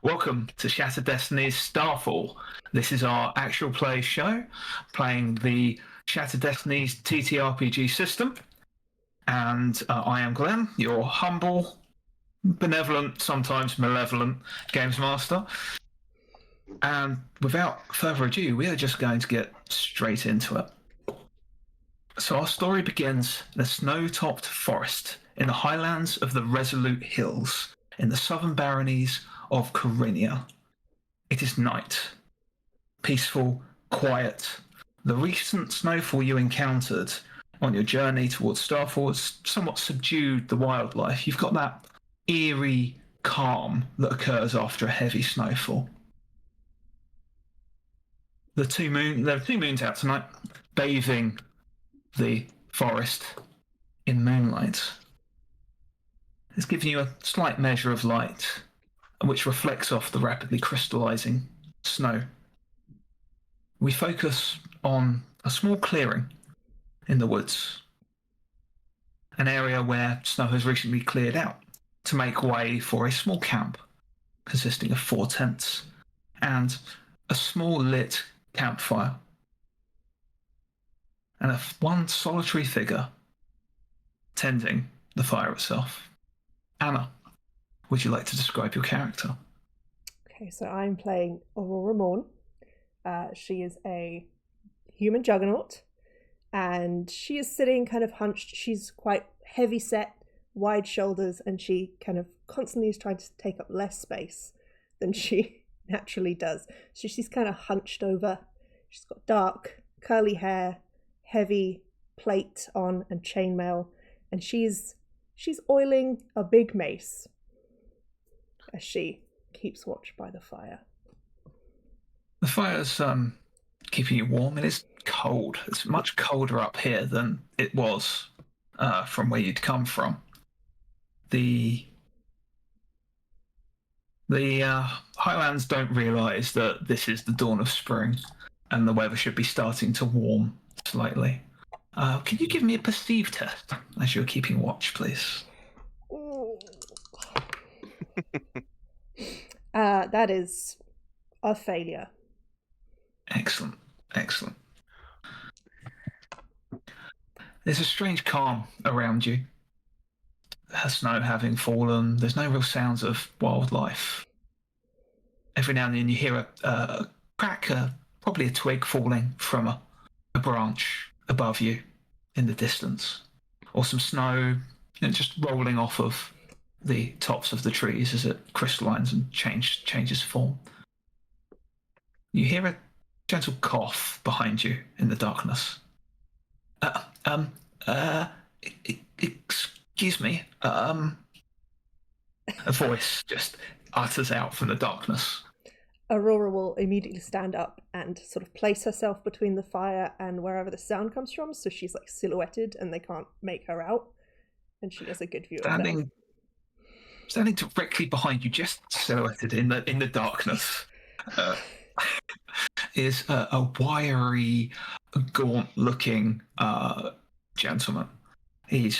Welcome to Shattered Destinies Starfall. This is our actual play show, playing the Shattered Destinies TTRPG system. And I am Glenn, your humble, benevolent, sometimes malevolent games master. And without further ado, we are just going to get straight into it. So our story begins in a snow-topped forest in the highlands of the Resolute Hills in the southern baronies of Corinia. It is night. Peaceful, quiet. The recent snowfall you encountered on your journey towards Starfall has somewhat subdued the wildlife. You've got that eerie calm that occurs after a heavy snowfall. There are two moons out tonight, bathing the forest in moonlight. It's giving you a slight measure of light, which reflects off the rapidly crystallizing snow. We focus on a small clearing in the woods, an area where snow has recently cleared out to make way for a small camp consisting of 4 tents and a small lit campfire, and one solitary figure tending the fire itself. Anna, would you like to describe your character? Okay, so I'm playing Aurora Morn. She is a human juggernaut, and she is sitting kind of hunched. She's quite heavy set, wide shoulders, and she kind of constantly is trying to take up less space than she naturally does. So she's kind of hunched over. She's got dark, curly hair, heavy plate on and chainmail, and she's oiling a big mace as she keeps watch by the fire. The fire's keeping you warm. It is cold. It's much colder up here than it was from where you'd come from. The Highlands don't realise that this is the dawn of spring and the weather should be starting to warm slightly. Can you give me a perceive test as you're keeping watch, please? That is a failure. Excellent. There's a strange calm around you. Snow having fallen, there's no real sounds of wildlife. Every now and then you hear a crack, probably a twig falling from a branch above you in the distance, or some snow just rolling off of the tops of the trees as it crystallines and changes form. You hear a gentle cough behind you in the darkness. Excuse me. A voice just utters out from the darkness. Aurora will immediately stand up and sort of place herself between the fire and wherever the sound comes from, so she's like silhouetted and they can't make her out, and she has a good view of them. Standing directly behind you, just silhouetted in the darkness, is a wiry, gaunt-looking gentleman. You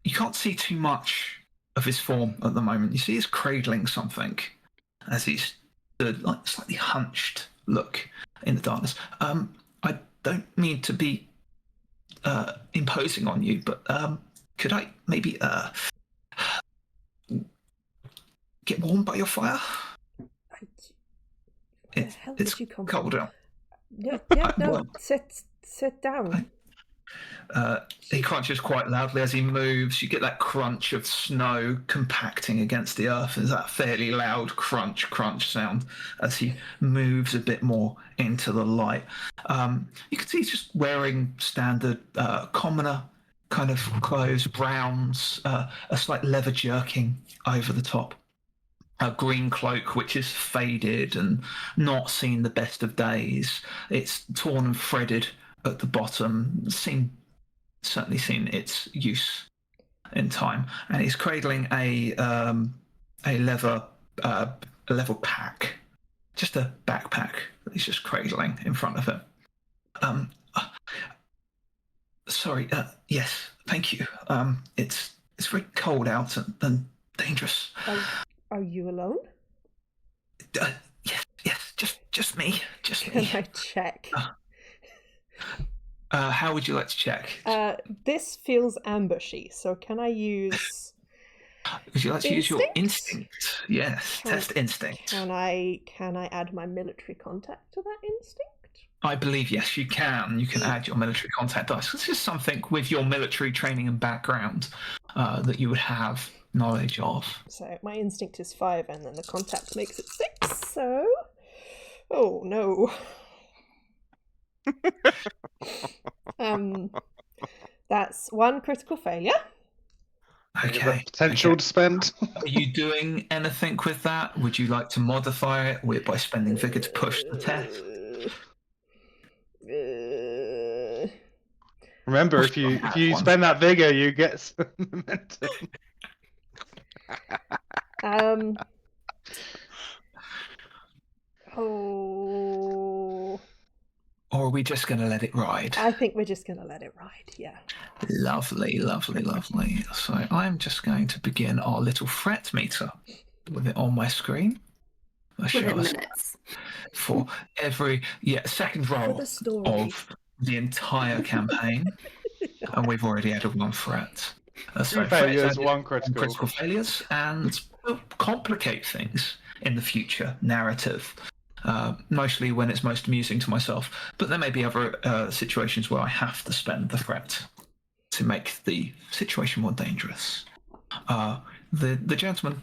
can't see too much of his form at the moment. You see he's cradling something as he's like slightly hunched look in the darkness. I don't mean to be imposing on you, but could I maybe get warmed by your fire? Where the hell did you come cold from? out. No, sit down. He crunches quite loudly as he moves. You get that crunch of snow compacting against the earth. There's that fairly loud crunch sound as he moves a bit more into the light. You can see he's just wearing standard commoner kind of clothes, browns, a slight leather jerking over the top, a green cloak which is faded and not seen the best of days. It's torn and threaded at the bottom, certainly seen its use in time, and he's cradling a leather pack, just a backpack that he's just cradling in front of him. Sorry, yes, thank you. It's very cold out and dangerous. Are you alone? Yes, just me. Can I check? How would you like to check? This feels ambushy, so can I use... Would you like to use your Instinct? instinct? Yes, test instinct. Can I add my military contact to that instinct? I believe yes, you can. You can add your military contact dice. This is something with your military training and background that you would have knowledge of. So my instinct is 5, and then the contact makes it 6. So, oh no. That's 1 critical failure. Okay. Potential to spend. Are you doing anything with that? Would you like to modify it by spending vigor to push the test? Remember, if you spend that vigor, you get some momentum. Oh. Or are we just going to let it ride? I think we're just going to let it ride, yeah. Lovely. So I'm just going to begin our little threat meter with it on my screen. Within minutes. For every second roll of the entire campaign. And we've already added 1 threat. 3 failures, 1 critical. Failures, and complicate things in the future narrative. Mostly when it's most amusing to myself, but there may be other situations where I have to spend the threat to make the situation more dangerous. The gentleman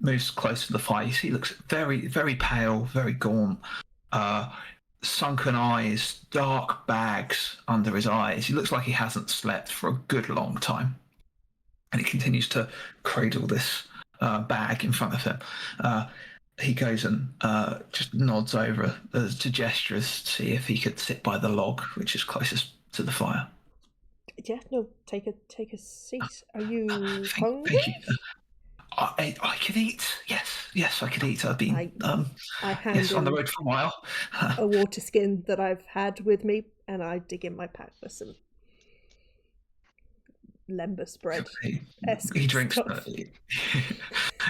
moves close to the fire. You see, he looks very, very pale, very gaunt, sunken eyes, dark bags under his eyes. He looks like he hasn't slept for a good long time, and he continues to cradle this bag in front of him. He goes and just nods over to gestures to see if he could sit by the log, which is closest to the fire. Yeah, no, take a seat. Are you hungry? Thank you. I could eat. Yes, I could eat. I've been on the road for a while. A water skin that I've had with me, and I dig in my pack for some lembas bread. He drinks.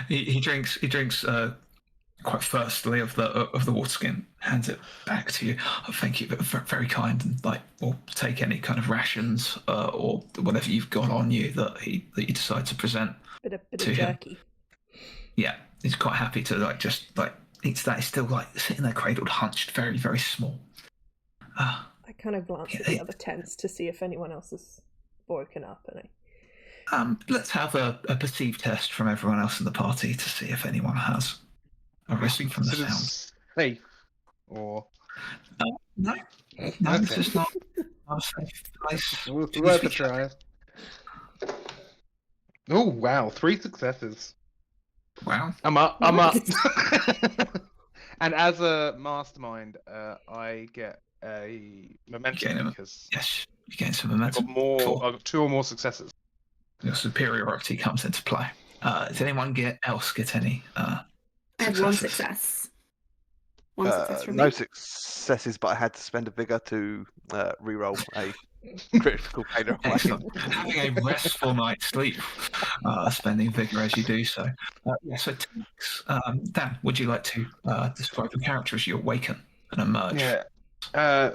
He drinks quite thirstily of the water skin. Hands it back to you. Oh, thank you, very kind, and we'll take any kind of rations or whatever you've got on you that you decide to present. Bit of jerky. Yeah, he's quite happy to just eats that. He's still sitting there cradled, hunched, very, very small. I kind of glance at the other tents to see if anyone else has woken up, and let's have a perceived test from everyone else in the party to see if anyone has arisen from the sound. Safe or no, okay. This is not a safe place. Worth a try. Oh wow, 3 successes. Wow. I'm up. And as a mastermind, I get a momentum because you gain some momentum. I've got 2 or more successes. Your superiority comes into play. Does anyone else get any? I have 1 success. 1 success from no me. successes, but I had to spend a vigor to re-roll a critical failure. Having a restful night's sleep, spending vigor as you do so. So Dan, would you like to describe your character as you awaken and emerge? Yeah,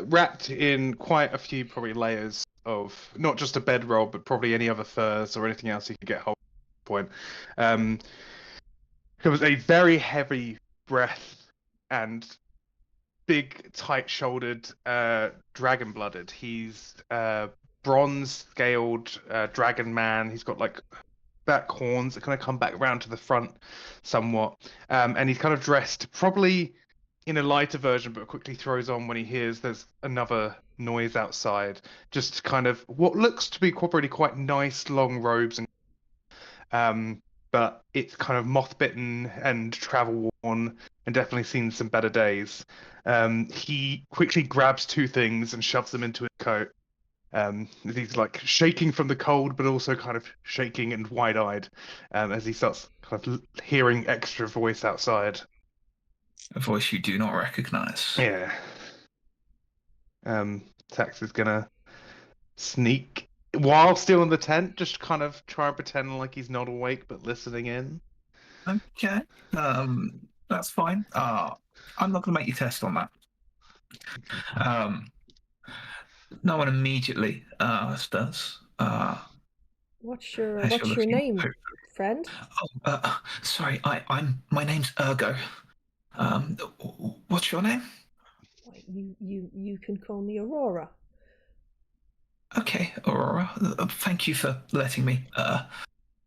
wrapped in quite a few probably layers of not just a bedroll, but probably any other furs or anything else you could get hold of at the point. There was a very heavy breath and big, tight-shouldered, dragon-blooded. He's bronze-scaled dragon man. He's got back horns that kind of come back around to the front somewhat, and he's kind of dressed probably in a lighter version, but quickly throws on when he hears there's another noise outside. Just kind of what looks to be probably quite nice long robes, and but it's kind of moth-bitten and travel-worn and definitely seen some better days. He quickly grabs 2 things and shoves them into his coat. He's shaking from the cold, but also kind of shaking and wide-eyed as he starts kind of hearing extra voice outside. A voice you do not recognize. Yeah. Tax is gonna sneak while still in the tent, just kind of try and pretend like he's not awake but listening in. Okay. That's fine. I'm not going to make you test on that. No one immediately does. What's your As you're looking, name, friend? Sorry. My name's Ergo. What's your name? Why, you can call me Aurora. Okay, Aurora. Thank you for letting me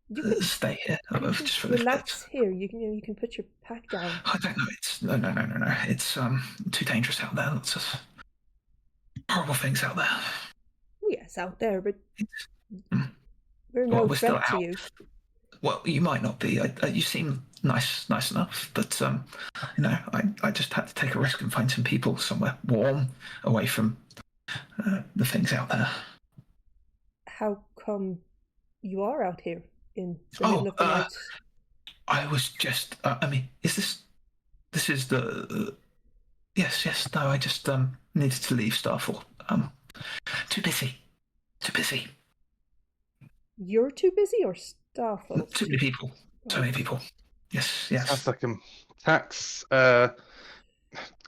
You can stay here. Just for relax this bit. here. You can put your pack down. I don't know. It's no. It's too dangerous out there. Lots of horrible things out there. Yes, out there, but Mm. we're Well, no we're still threat to out. you. Well, you might not be. You seem nice enough, but I just had to take a risk and find some people somewhere warm, away from the things out there. How come you are out here in the middle of the night? I was just. Is this? This is the. Yes. No, I just needed to leave Starfall. Too busy. You're too busy, or Starfall? Too many people. So many people. Yes. Sounds like him. Tax.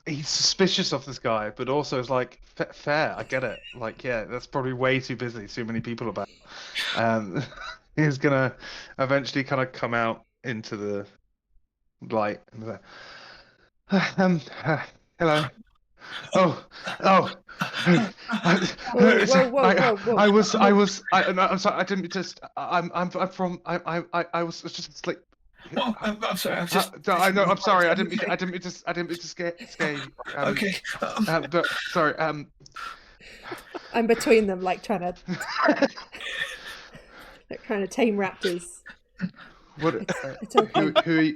He's suspicious of this guy, but also is like fair. I get it. Like, yeah, that's probably way too busy. Too many people about. He's gonna eventually kind of come out into the light and say, hello. Oh. Whoa. I'm sorry. I didn't just. I'm from. I was just like. Oh, I'm sorry. I was just. I know. I'm sorry. I didn't mean to scare you. Okay. But sorry. I'm between them, like trying to tame raptors. What? It's okay. Who are you?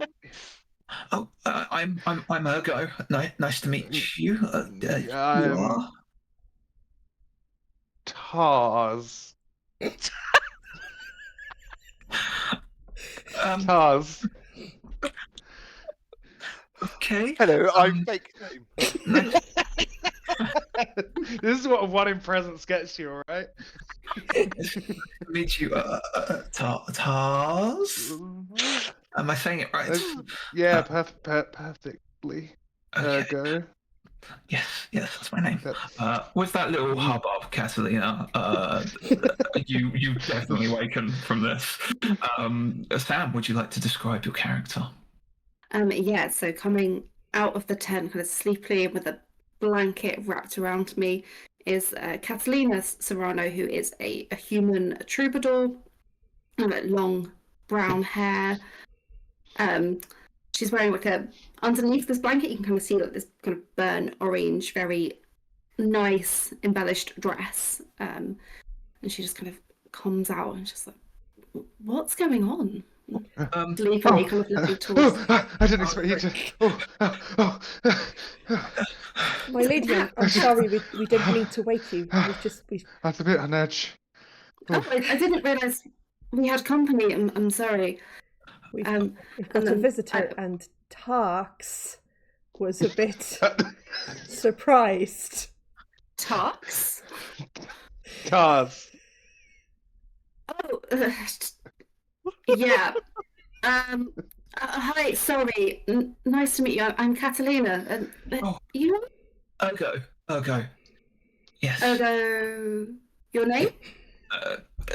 Oh, I'm Ergo. Nice to meet you. You I'm are? Tars. Tars. Okay. Hello, I'm fake name. This is what one in presence gets you, all right? Meet you, Tars. Am I saying it right? Yeah, perfectly. Okay. Ergo. Yes, that's my name. That's... With that little hubbub, Catalina, you definitely waken from this. Sam, would you like to describe your character? Yeah, so coming out of the tent kind of sleepily with a blanket wrapped around me is Catalina Serrano, who is a human troubadour, long brown hair. She's wearing like underneath this blanket you can kind of see like this kind of burnt orange, very nice embellished dress, and she just kind of comes out and just like, what's going on? Sleepily kind of looking towards. I didn't expect you to. My lady, I'm sorry, we didn't mean to wake you. We That's a bit on edge. I didn't realise we had company. I'm sorry. We've got a visitor, and Tarks was a bit surprised. Tarks? Tars. Oh, yeah. Hi, sorry. Nice to meet you. I'm Catalina. You? Ergo. Yes. Ergo. Your name?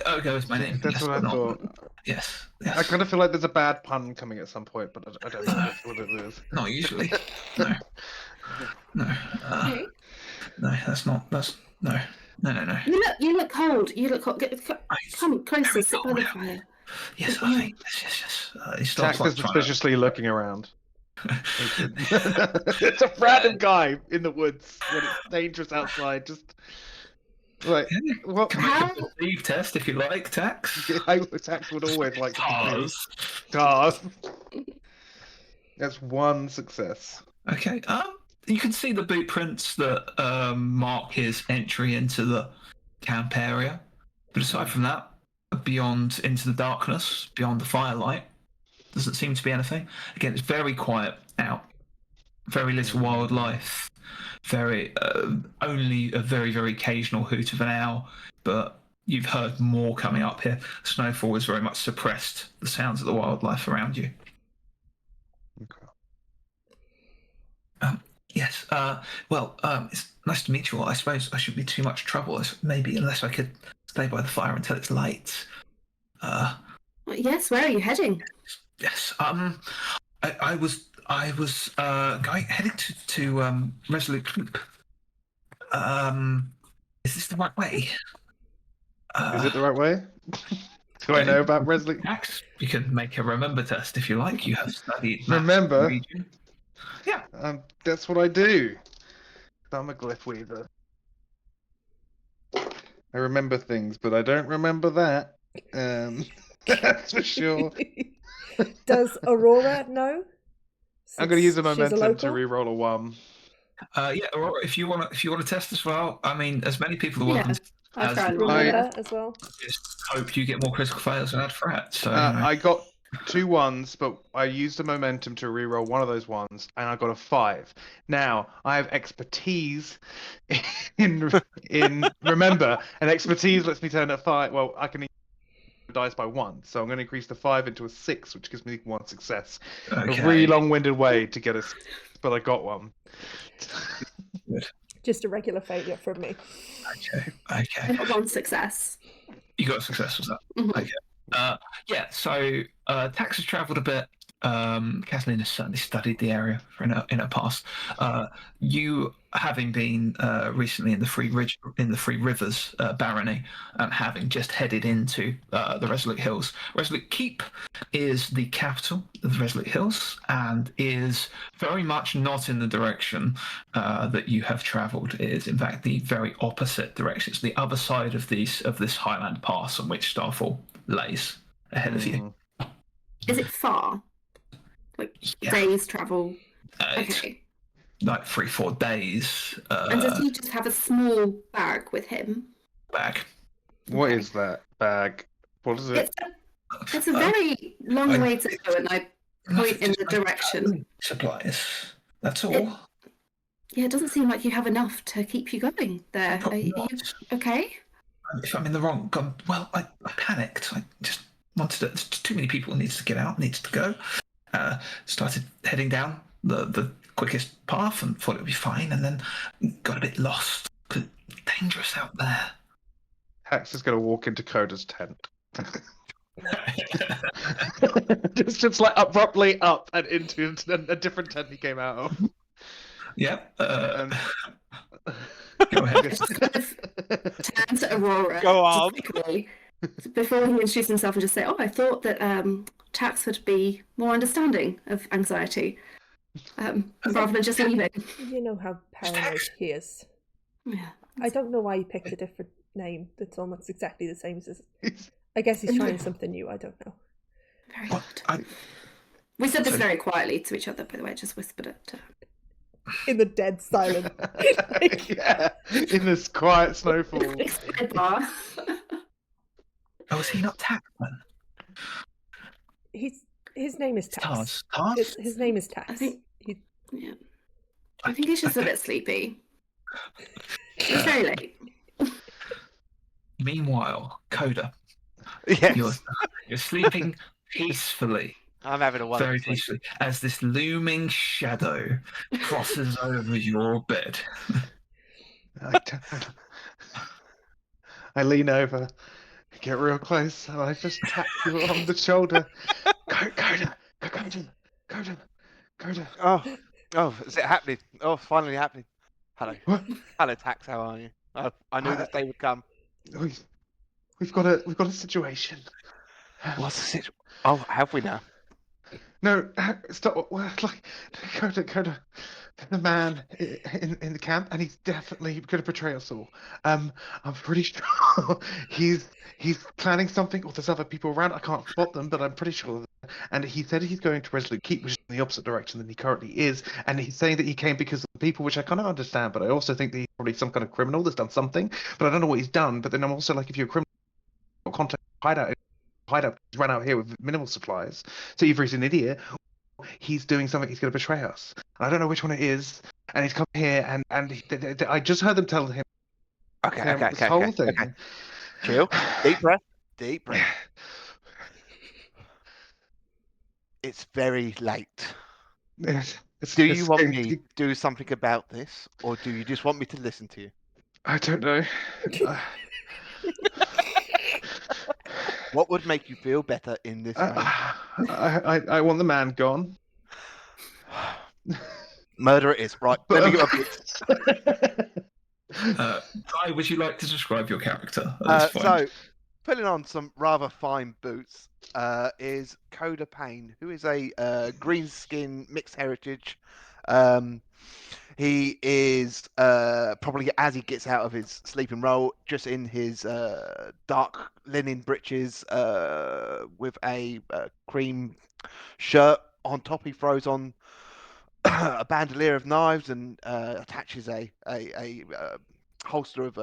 Ergo is my name. That's what I thought. Yes. I kind of feel like there's a bad pun coming at some point, but I don't know what it is. Not usually. No. Okay. No, that's not. That's no. You look cold. You look cold. Come closer. Sit by the fire. Yes, I think. Yes. He starts Jack is suspiciously looking around. It's a random guy in the woods when it's dangerous outside. Just like what? Can make a perceive test if you like, Tax. Tax would always like Tars. Tars. That's one success. Okay. You can see the boot prints that mark his entry into the camp area, but aside from that, beyond into the darkness, beyond the firelight, doesn't seem to be anything. Again, it's very quiet out. Very little wildlife. Very only a very, very occasional hoot of an owl, but you've heard more coming up here. Snowfall has very much suppressed the sounds of the wildlife around you. Yes. It's nice to meet you all. I suppose I shouldn't be too much trouble. Maybe unless I could stay by the fire until it's light. Yes, where are you heading? Yes. I was heading to Resolute Keep. Is this the right way? Is it the right way? Do I know about Resolute? Max, you can make a remember test if you like. You have studied maps Remember? region. Yeah. That's what I do. I'm a glyph weaver. I remember things, but I don't remember that. That's for sure. Does Aurora know? I'm going to use a Since she's momentum to local? re-roll a 1. Yeah, Aurora, if you want to test as well, I mean, as many people are welcome. I'll As try and Remember as well. just hope you get more critical fails and add threat. So I got 2 1s, but I used a momentum to re-roll one of those ones, and I got a 5. Now I have expertise in remember, and expertise lets me turn a 5. Well, I can dice by 1, so I'm going to increase the 5 into a 6, which gives me 1 success. okay. A really long-winded way to get us, but I got one. Just a regular failure from me. Okay. I got 1 success. You got a success, was that? Mhm. Okay. Yeah. So Tax has travelled a bit. Kathleen has certainly studied the area in her past. You, having been recently in the Free Rivers barony, and having just headed into the Resolute Hills. Resolute Keep is the capital of the Resolute Hills, and is very much not in the direction that you have travelled. It is, in fact, the very opposite direction. It's the other side of this Highland Pass on which Starfall lays ahead of you. Is it far? Like days travel? Okay. Like 3-4 days. And does he just have a small bag with him? Bag. What Okay. is that bag? What is it? It's a very long way to go, and I point in the direction. Supplies. That's all. Yeah, it doesn't seem like you have enough to keep you going there. Are Probably you not. okay? If I'm in the wrong, well, I panicked. I just wanted to. Too many people needs to get out, needs to go. Started heading down the quickest path and thought it would be fine, and then got a bit lost. Dangerous out there. Hax is going to walk into Coda's tent. just like abruptly up and into a different tent he came out of. Yep. Go ahead. Just kind of turn to Aurora. Go on. Quickly, before he introduces himself, and just say, "Oh, I thought that Tax would be more understanding of anxiety, rather than just leaving." You know how paranoid he is. Yeah. I don't know why he picked a different name that's almost exactly the same as his. I guess he's trying something new. I don't know. Very good. We said this very quietly to each other, by the way. Just whispered it. In the dead silence. Yeah, in this quiet snowfall. Bar. Oh, is he not Tax then? His name is Tax. Tars? His name is Tax. I think he's just a bit sleepy. It's very late. Meanwhile, Coda, Yes. you're sleeping peacefully. I'm having a wonderful Very sleep. peacefully, as this looming shadow crosses over your bed. I lean over, get real close, and I just tap you on the shoulder. Coda. Oh, is it happening? Oh, it's finally happening. Hello. What? Hello, Tax, how are you? I knew this day would come. We've got a situation. What's the situation? Oh, have we now? No, stop. Like, Coda, the man in the camp, and he's definitely going to betray us all. I'm pretty sure he's planning something, or there's other people around. I can't spot them, but I'm pretty sure. And he said he's going to Resolute Keep, which is in the opposite direction than he currently is. And he's saying that he came because of the people, which I kind of understand, but I also think that he's probably some kind of criminal that's done something. But I don't know what he's done. But then I'm also like, if you're a criminal, contact hideout, he's run out here with minimal supplies. So either he's an idiot, or he's doing something, he's going to betray us. And I don't know which one it is. And he's come here, and I just heard them tell him. Okay. This whole thing. Okay. Chill. Deep breath. Yes. It's very late. Yes. Do you want me to do something about this, or do you just want me to listen to you? I don't know. What would make you feel better in this moment? I want the man gone. Murder it is. Right, let me get my boots. Guy, would you like to describe your character at this point? So, putting on some rather fine boots is Coda Payne, who is a green skin mixed heritage. He is probably, as he gets out of his sleeping role, just in his dark linen breeches with a cream shirt. On top, he throws on a bandolier of knives and attaches a holster of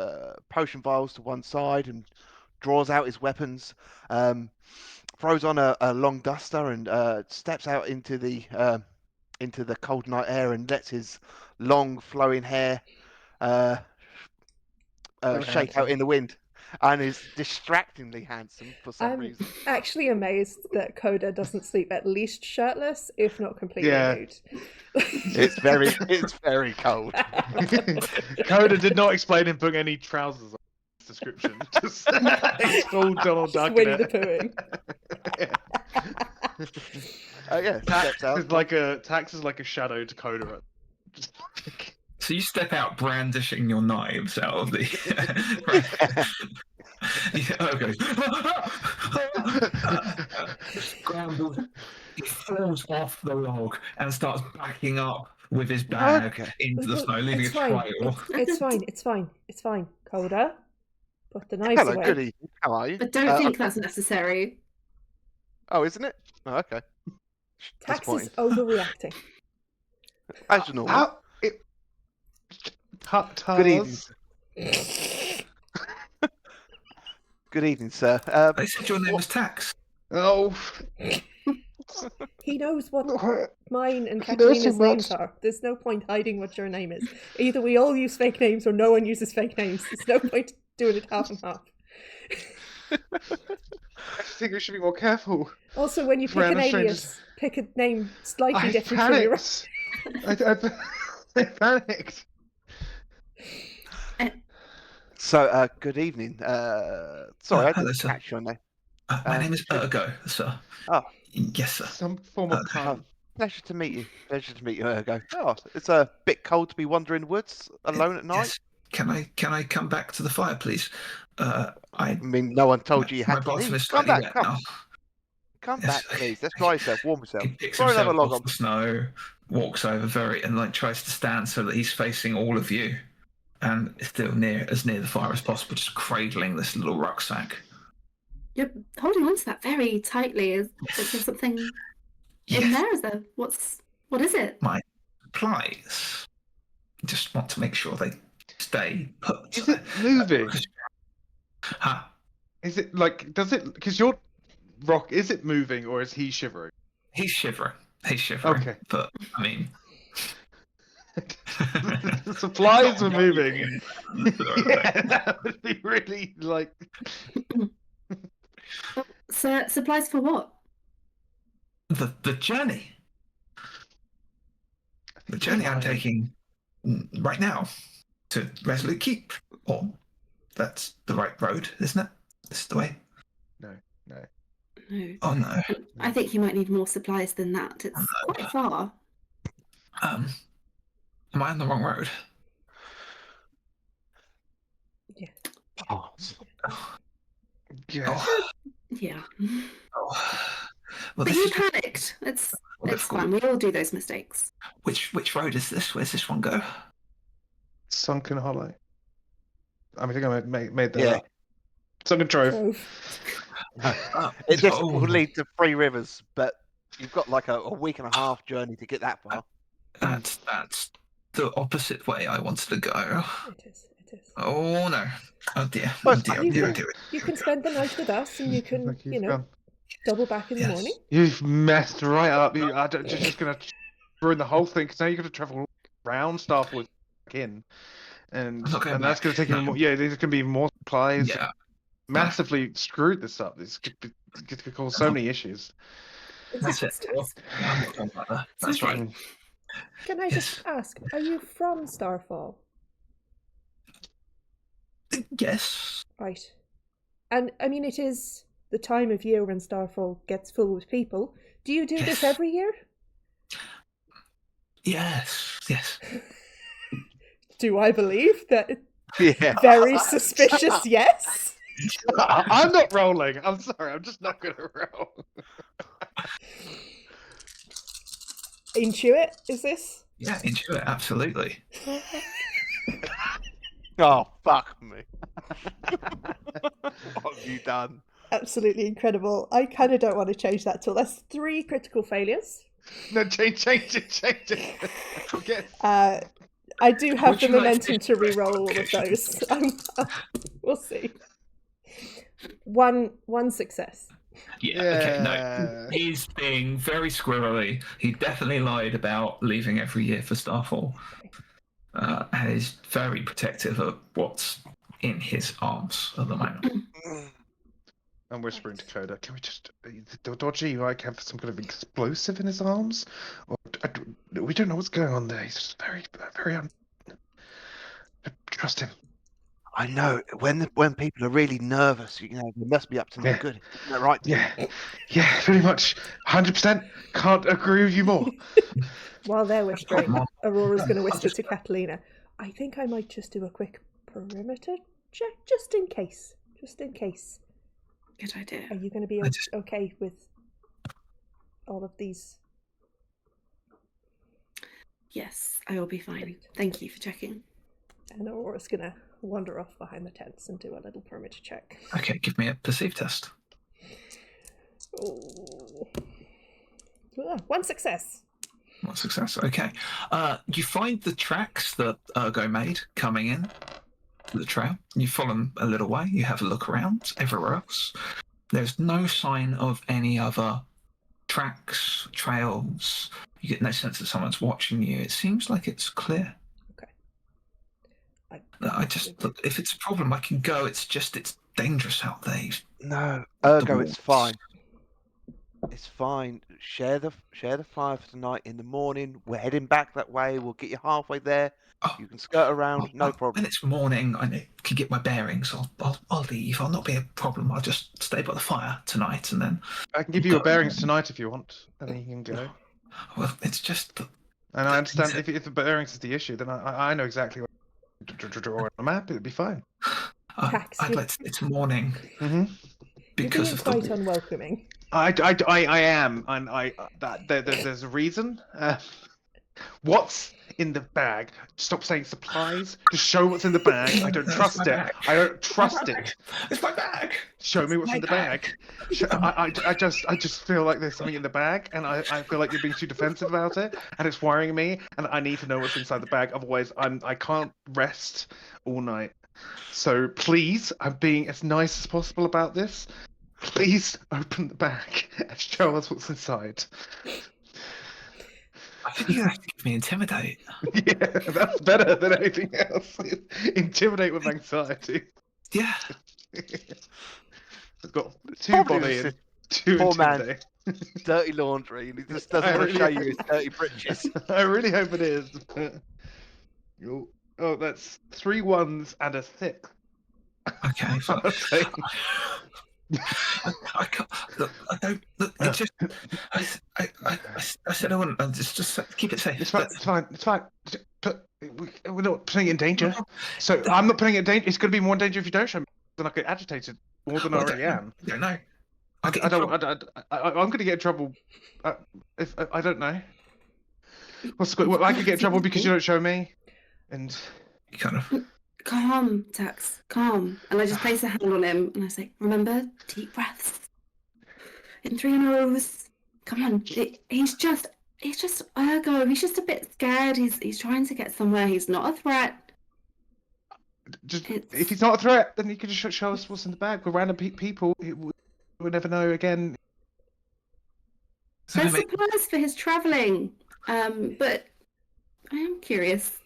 potion vials to one side and draws out his weapons. Throws on a long duster and steps out into the cold night air and lets his long flowing hair shake out in the wind, and is distractingly handsome for some reason. Actually amazed that Coda doesn't sleep at least shirtless, if not completely nude. It's very cold. Coda did not explain him putting any trousers on his description. Just it's all Donald Duck. Winnie the Poohing. Steps out. It's like Tax is like a shadow to Coda. So you step out brandishing your knives out of the. Scrambles. He falls off the log and starts backing up with his bag into the snow, leaving a trail. It's fine. Coda, put the knives Hello, away. good evening. How are you? I don't think that's necessary. Oh, isn't it? Oh, okay. Tax is overreacting. As normal. Good evening. Good evening, sir. They said your name was Tax. Oh. He knows what mine and Katrina's names are. There's no point hiding what your name is. Either we all use fake names or no one uses fake names. There's no point doing it half and half. I think we should be more careful. Also, when you pick an alias, pick a name slightly different from your own. I panicked. So, good evening. Sorry, I hello, didn't sir. catch your name. My name is Ergo, sir. Oh. Yes, sir. Some form of pun. Pleasure to meet you. Ergo. Oh, it's a bit cold to be wandering the woods alone at night. Yes. Can I come back to the fire, please? I mean, no one told you had to bottom leave. is Come slightly back, wet come. now. Come back, please. Let's dry yourself, warm yourself. He picks Throw another himself log off on. the snow, walks over and tries to stand so that he's facing all of you, and still as near the fire as possible, just cradling this little rucksack. You're holding on to that very tightly. Is there something in there? Is there what is it? My supplies. Just want to make sure they stay put. Is it moving? Huh? Is it like? Does it? Because your rock. Is it moving or is he shivering? He's shivering. Okay. But I mean, the supplies were moving. Yeah, that would be really like. So supplies for what? The journey. The journey I'm taking right now to Resolute Keep. Or that's the right road, isn't it? This is the way. No. Oh no. I think you might need more supplies than that. It's quite far. Am I on the wrong road? Yeah. Oh. Yeah. Oh. Yeah. Oh. Well, But you panicked. It's fine. We all do those mistakes. Which road is this? Where's this one go? Sunken Hollow. I think I made that Yeah. up. Sunken Trove. It just will lead to Three Rivers, but you've got like a week and a half journey to get that far. That's the opposite way I wanted to go. It is. Oh no. Oh dear. You can spend the night with us and you can, double back in the morning. You've messed right up. You're just going to ruin the whole thing because now you've got to travel around Starfall in. And that's going to take even more. Yeah, there's going to be more supplies. Yeah. Massively screwed this up. This could cause so many issues. That's it. That's right. Can I just ask, are you from Starfall? Yes. Right. And I mean, it is the time of year when Starfall gets full with people. Do you do this Yes. every year? Yes. Do I believe that? Yeah. Very suspicious, yes. I'm not rolling. I'm sorry. I'm just not going to roll. Intuit, is this? Yeah, into it, absolutely. Oh, fuck me. What have you done? Absolutely incredible. I kind of don't want to change that till that's 3 critical failures. No, change it. Forget. I do have Would the you like momentum to to re-roll all of clarification? those. We'll see. One success. Yeah, okay, no. He's being very squirrely. He definitely lied about leaving every year for Starfall. And is very protective of what's in his arms at the moment. I'm whispering to Coda. Can we just Dodgy like have some kind of explosive in his arms? Or we don't know what's going on there. He's just very trust him. I know when people are really nervous, they must be up to no Yeah. good. Isn't that right? Yeah, pretty much. 100%. Can't agree with you more. While they're whispering, Come on. Aurora's going to whisper to Catalina, I think I might just do a quick perimeter check, just in case. Just in case. Good idea. Are you going to be okay with all of these? Yes, I will be fine. Thank you for checking. And Aurora's going to wander off behind the tents and do a little perimeter check. Okay, give me a perceive test. Oh. 1 success. One success. Okay. You find the tracks that Ergo made coming in the trail. You follow them a little way. You have a look around everywhere else. There's no sign of any other tracks, trails. You get no sense that someone's watching you. It seems like it's clear. I just, if it's a problem, I can go. It's dangerous out there. No, Ergo, it's fine. It's fine. Share the fire for tonight. In the morning, we're heading back that way. We'll get you halfway there. You can skirt around, no problem. When it's morning, I can get my bearings. I'll leave. I'll not be a problem. I'll just stay by the fire tonight, and then I can give you your bearings tonight if you want, and then you can go. Well, it's just. And I understand if the bearings is the issue, then I know exactly what to draw on a map. It'd be fine. I'd let it's morning You're because being of quite the. unwelcoming. I am, and there's a reason. What's in the bag? Stop saying supplies. Just show what's in the bag. I don't trust it. I don't trust it. It's my bag. Show me what's in the bag. I just feel like there's something in the bag, and I feel like you're being too defensive about it, and it's worrying me, and I need to know what's inside the bag. Otherwise, I can't rest all night. So please, I'm being as nice as possible about this. Please open the bag and show us what's inside. I think you have to give me intimidate. Yeah, that's better than anything else. Intimidate with anxiety. Yeah. I've got 2 Probably body just and 2 poor man. intimidate. Dirty laundry, and he just doesn't want to show you his dirty breeches. I really hope it is. Oh, that's 3 1s and a 6. Okay. So, I can't. Look, I don't. Look, it just. I said I wouldn't. Just keep it safe. It's fine. We're not putting it in danger. So I'm not putting it in danger. It's going to be more in danger if you don't show me. Then I get agitated more than I already am. I don't know. I'm going to get in trouble. If I don't know. I could get in trouble because you don't show me. And You kind of. Calm, Tux, calm. And I just place a hand on him and I say, remember, deep breaths. In 3 rows. Come on. He's just Ergo. He's just a bit scared. He's trying to get somewhere. He's not a threat. If he's not a threat, then he can just show us what's in the bag. We're random people. We'll never know again. There's supplies for his travelling. But I am curious.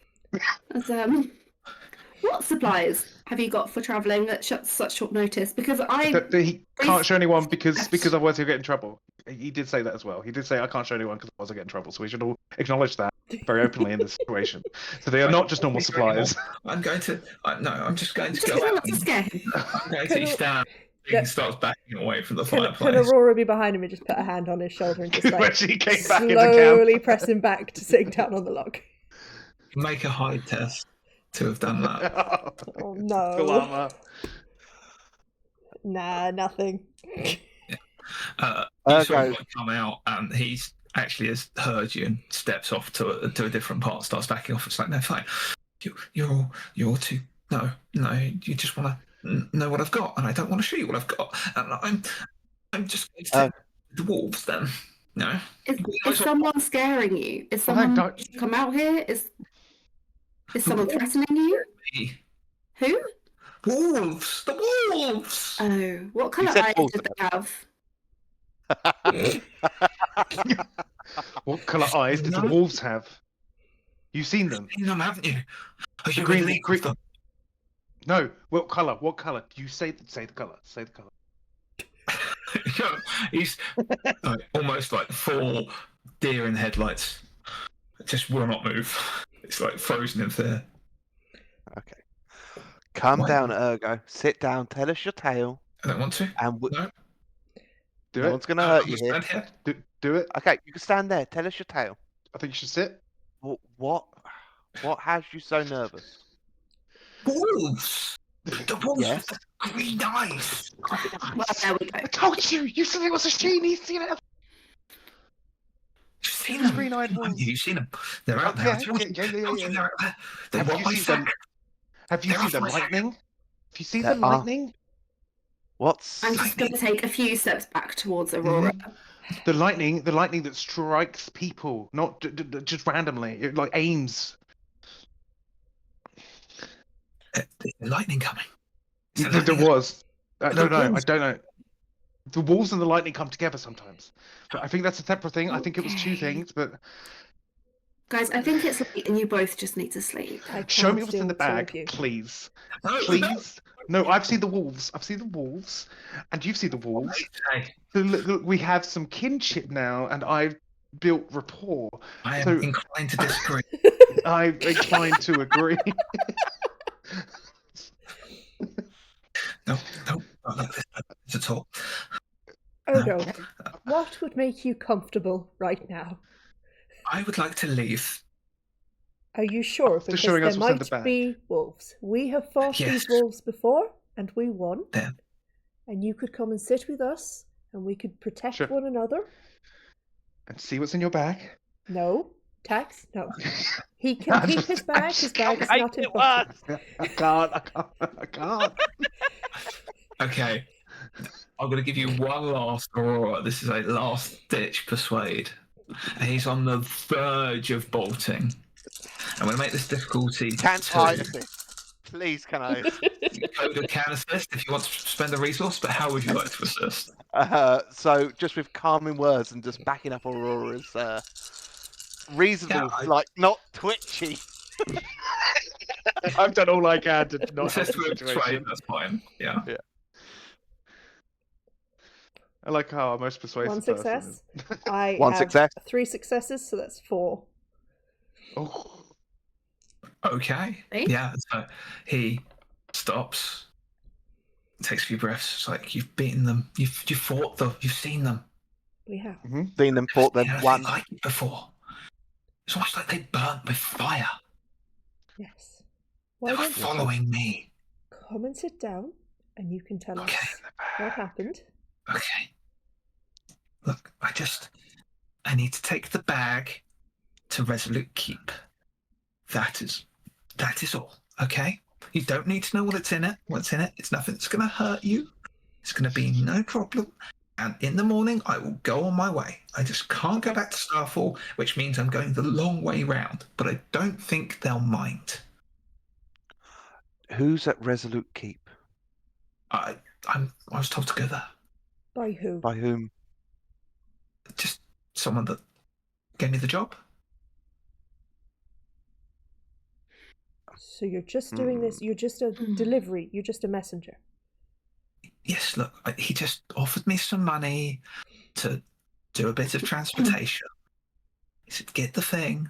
What supplies have you got for travelling at such short notice? Because he can't show anyone because otherwise he'll get in trouble. He did say that as well. He did say I can't show anyone because otherwise I'll get in trouble. So we should all acknowledge that. very openly in this situation. So they are not just normal suppliers. I'm going to. I'm just going to Just go try out. not to scare him. I'm going Can to I- stand. He Yeah. starts backing away from the Can fireplace. Aurora be behind him and just put a hand on his shoulder and just When like she came back into slowly camp. press him back to sitting down on the log? Make a hide test to have done that. Oh Full no. armor. Nah, nothing. You Okay. sort of like come out, and he's actually has heard you and steps off to a different part, starts backing off. It's like, no, fine. You're all too. No, you just want to know what I've got, and I don't want to show you what I've got. And I'm just going to take the wolves then. No. Is someone scaring you? Is someone come out here? Is someone threatening you? Who? Wolves! The wolves! Oh, what colour said eyes wolves. did they have? What colour eyes did the wolves have? You've seen them? You've seen them, haven't you? Are you Green- in league with them? No. What colour? What colour? You say the colour. Say the colour. He's almost like 4 deer in headlights. Just will not move. It's like frozen in fear. Okay. Calm What? down, Ergo. Sit down. Tell us your tale. I don't want to. And No. Do no it. one's going to hurt I'm you gonna here. stand here. Do it. Okay, you can stand there. Tell us your tale. I think you should sit. What has you so nervous? Wolves! The wolves Yes. with the green eyes! Well, there we go. I told you. You said it was a genie. Seen it. You've seen them. Green-eyed haven't wolves. you? You've seen them. They're out there. Yeah, I told you. yeah. They're out there. They Have want you my seen them? sack. Have you They're seen off the my sack. lightning? Have you seen There the are- lightning? What's I'm just going to take a few steps back towards Aurora. The lightning that strikes people, not just randomly. It like aims. Is the lightning coming? Is the There lightning- was. I The don't know. I wolves. don't know. The wolves and the lightning come together sometimes. But I think that's a separate thing. I think it was two Okay. things, but Guys, I think it's late and you both just need to sleep. I show can't me what's deal in the with two of bag, you. please. No, Please. No, I've seen the wolves. I've seen the wolves, and you've seen the wolves. Okay. So look, we have some kinship now, and I've built rapport. I am So- inclined to disagree. I'm inclined to agree. No, not like this at all. Ergo, what would make you comfortable right now? I would like to leave. Are you sure? After Because showing there us what's in the might bag. be wolves. We have fought Yes. these wolves before, and we won. Then And you could come and sit with us, and we could protect Sure. one another. And see what's in your bag. No, Tax, no. He can keep his bag. His bag is not important. I can't. okay. I'm going to give you one last Aurora. This is a last ditch persuade. And he's on the verge of bolting. I'm going to make this difficulty. Can't two. I assist? Please, can I? Coda can assist if you want to spend a resource, but how would you like to assist? So just with calming words and just backing up Aurora's reasonable, Yeah, like not twitchy. I've done all I can to not help Assist the with trade, situation. that's fine. Yeah. I like how our most persuasive One person success. I One have success. 3 successes, so that's 4. Oh, Okay. See? Yeah. So he stops, takes a few breaths. It's like you've beaten them. You've fought them. You've seen them. We have. Seen them, fought them, Never won. like it before. It's almost like they burnt with fire. Yes. Why They were don't you following me. come and sit down, and you can tell Okay. us what happened. Okay. Look, I need to take the bag to Resolute Keep. That is all. Okay? You don't need to know what's in it. It's nothing that's going to hurt you. It's going to be no problem. And in the morning, I will go on my way. I just can't go back to Starfall, which means I'm going the long way round. But I don't think they'll mind. Who's at Resolute Keep? I was told to go there. By who? By whom? Just someone that gave me the job. So you're just doing this. You're just a delivery. You're just a messenger. Yes, look, he just offered me some money to do a bit of transportation. He said, get the thing,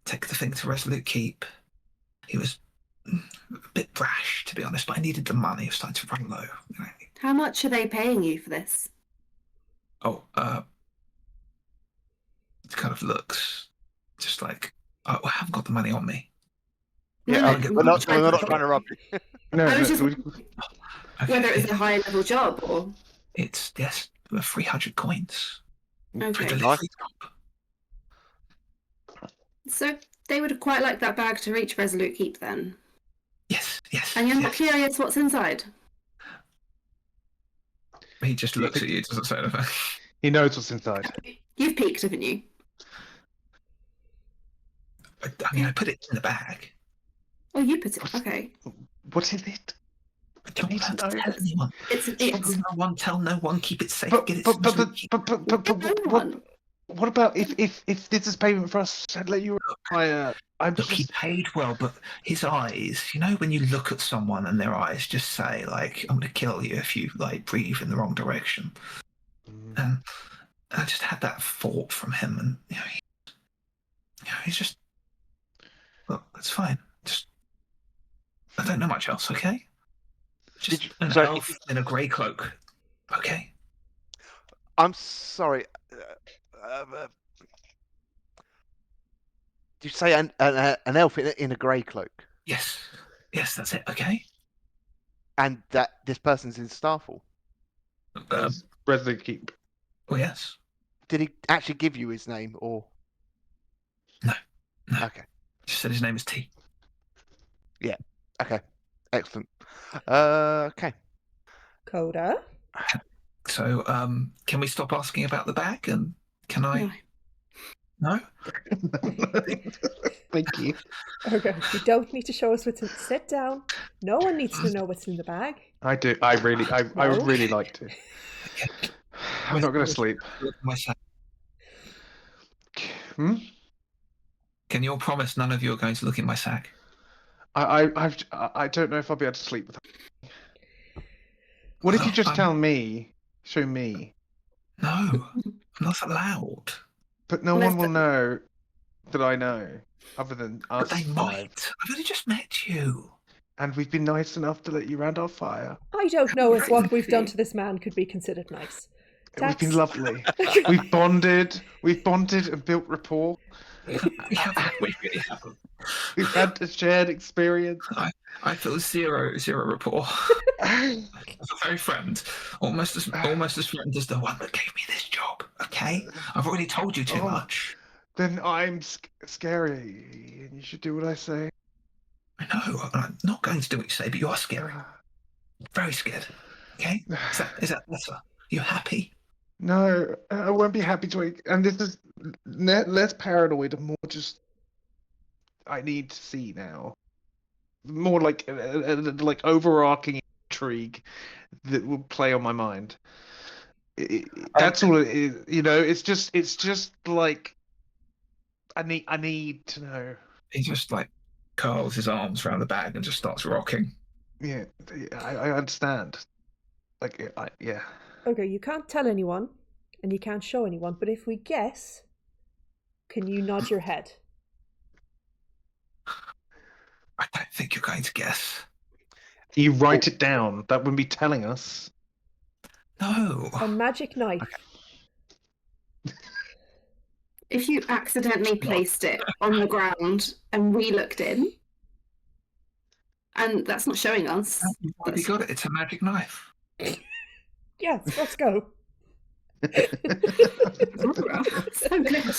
take the thing to Resolute Keep. He was a bit brash, to be honest, but I needed the money. I was starting to run low. How much are they paying you for this? Oh, it kind of looks just like, oh, I haven't got the money on me. Yeah, no, we're not trying trying to rob you. No, I was just Okay, whether it's a high level job or it's, yes, 300 coins. For okay. delivery job. So they would quite like that bag to reach Resolute Keep then. Yes, yes. And you're not yes. curious what's inside? He just looks at you, doesn't say anything. He knows what's inside. You've peeked, haven't you? I mean, I put it in the bag. Oh, you put it. Okay. What is it? I don't need want to to know. tell anyone. Tell no one, keep it safe, get it. What about if this is payment for us to let you retire? Look, he paid well, but his eyes, you know, when you look at someone and their eyes just say, like, I'm going to kill you if you, like, breathe in the wrong direction. And I just had that thought from him, and, he's just, look, it's fine. Just, I don't know much else, okay? Just an elf in a grey cloak, okay? I'm sorry. Did you say an elf in a grey cloak? Yes, that's it, okay? And that this person's in Starfall? Resolute Keep. Oh, yes. Did he actually give you his name, or? No. Okay. Just said his name is T. Yeah. Okay. Excellent. Okay. Coda. So, can we stop asking about the bag, and can I? No? Thank you. Okay, you don't need to show us what's in. Sit down. No one needs to know what's in the bag. I do. I would really like to. Okay. I'm not going to sleep. Look at my sack. Hmm? Can you all promise none of you are going to look in my sack? I don't know if I'll be able to sleep with her. What if you just tell me, show me? No, I'm not allowed. But no one will know that I know, other than us. But they five. might. I've only just met you. And we've been nice enough to let you round our fire. I don't know if what we've done to this man could be considered nice. We've been lovely. We've bonded and built rapport. We really haven't. We've had a shared experience. I feel zero rapport. As a very friend, almost as friend as the one that gave me this job. Okay, I've already told you too much. Then I'm scary, and you should do what I say. I know. I'm not going to do what you say, but you are scary. Very scared. Okay, is that better? You happy? No, I won't be happy to. And this is less paranoid and more just. I need to see now. More like overarching intrigue that will play on my mind. That's all it is. It's just like I need to know. He just like curls his arms around the bag and just starts rocking. Yeah, I understand. Yeah. Okay, you can't tell anyone, and you can't show anyone, but if we guess, can you nod your head? I don't think you're going to guess. You write it down. That wouldn't be telling us. No. A magic knife. Okay. If you accidentally placed it on the ground and we looked in, and that's not showing us. You've already got it. It's a magic knife. Yes, let's go. So good.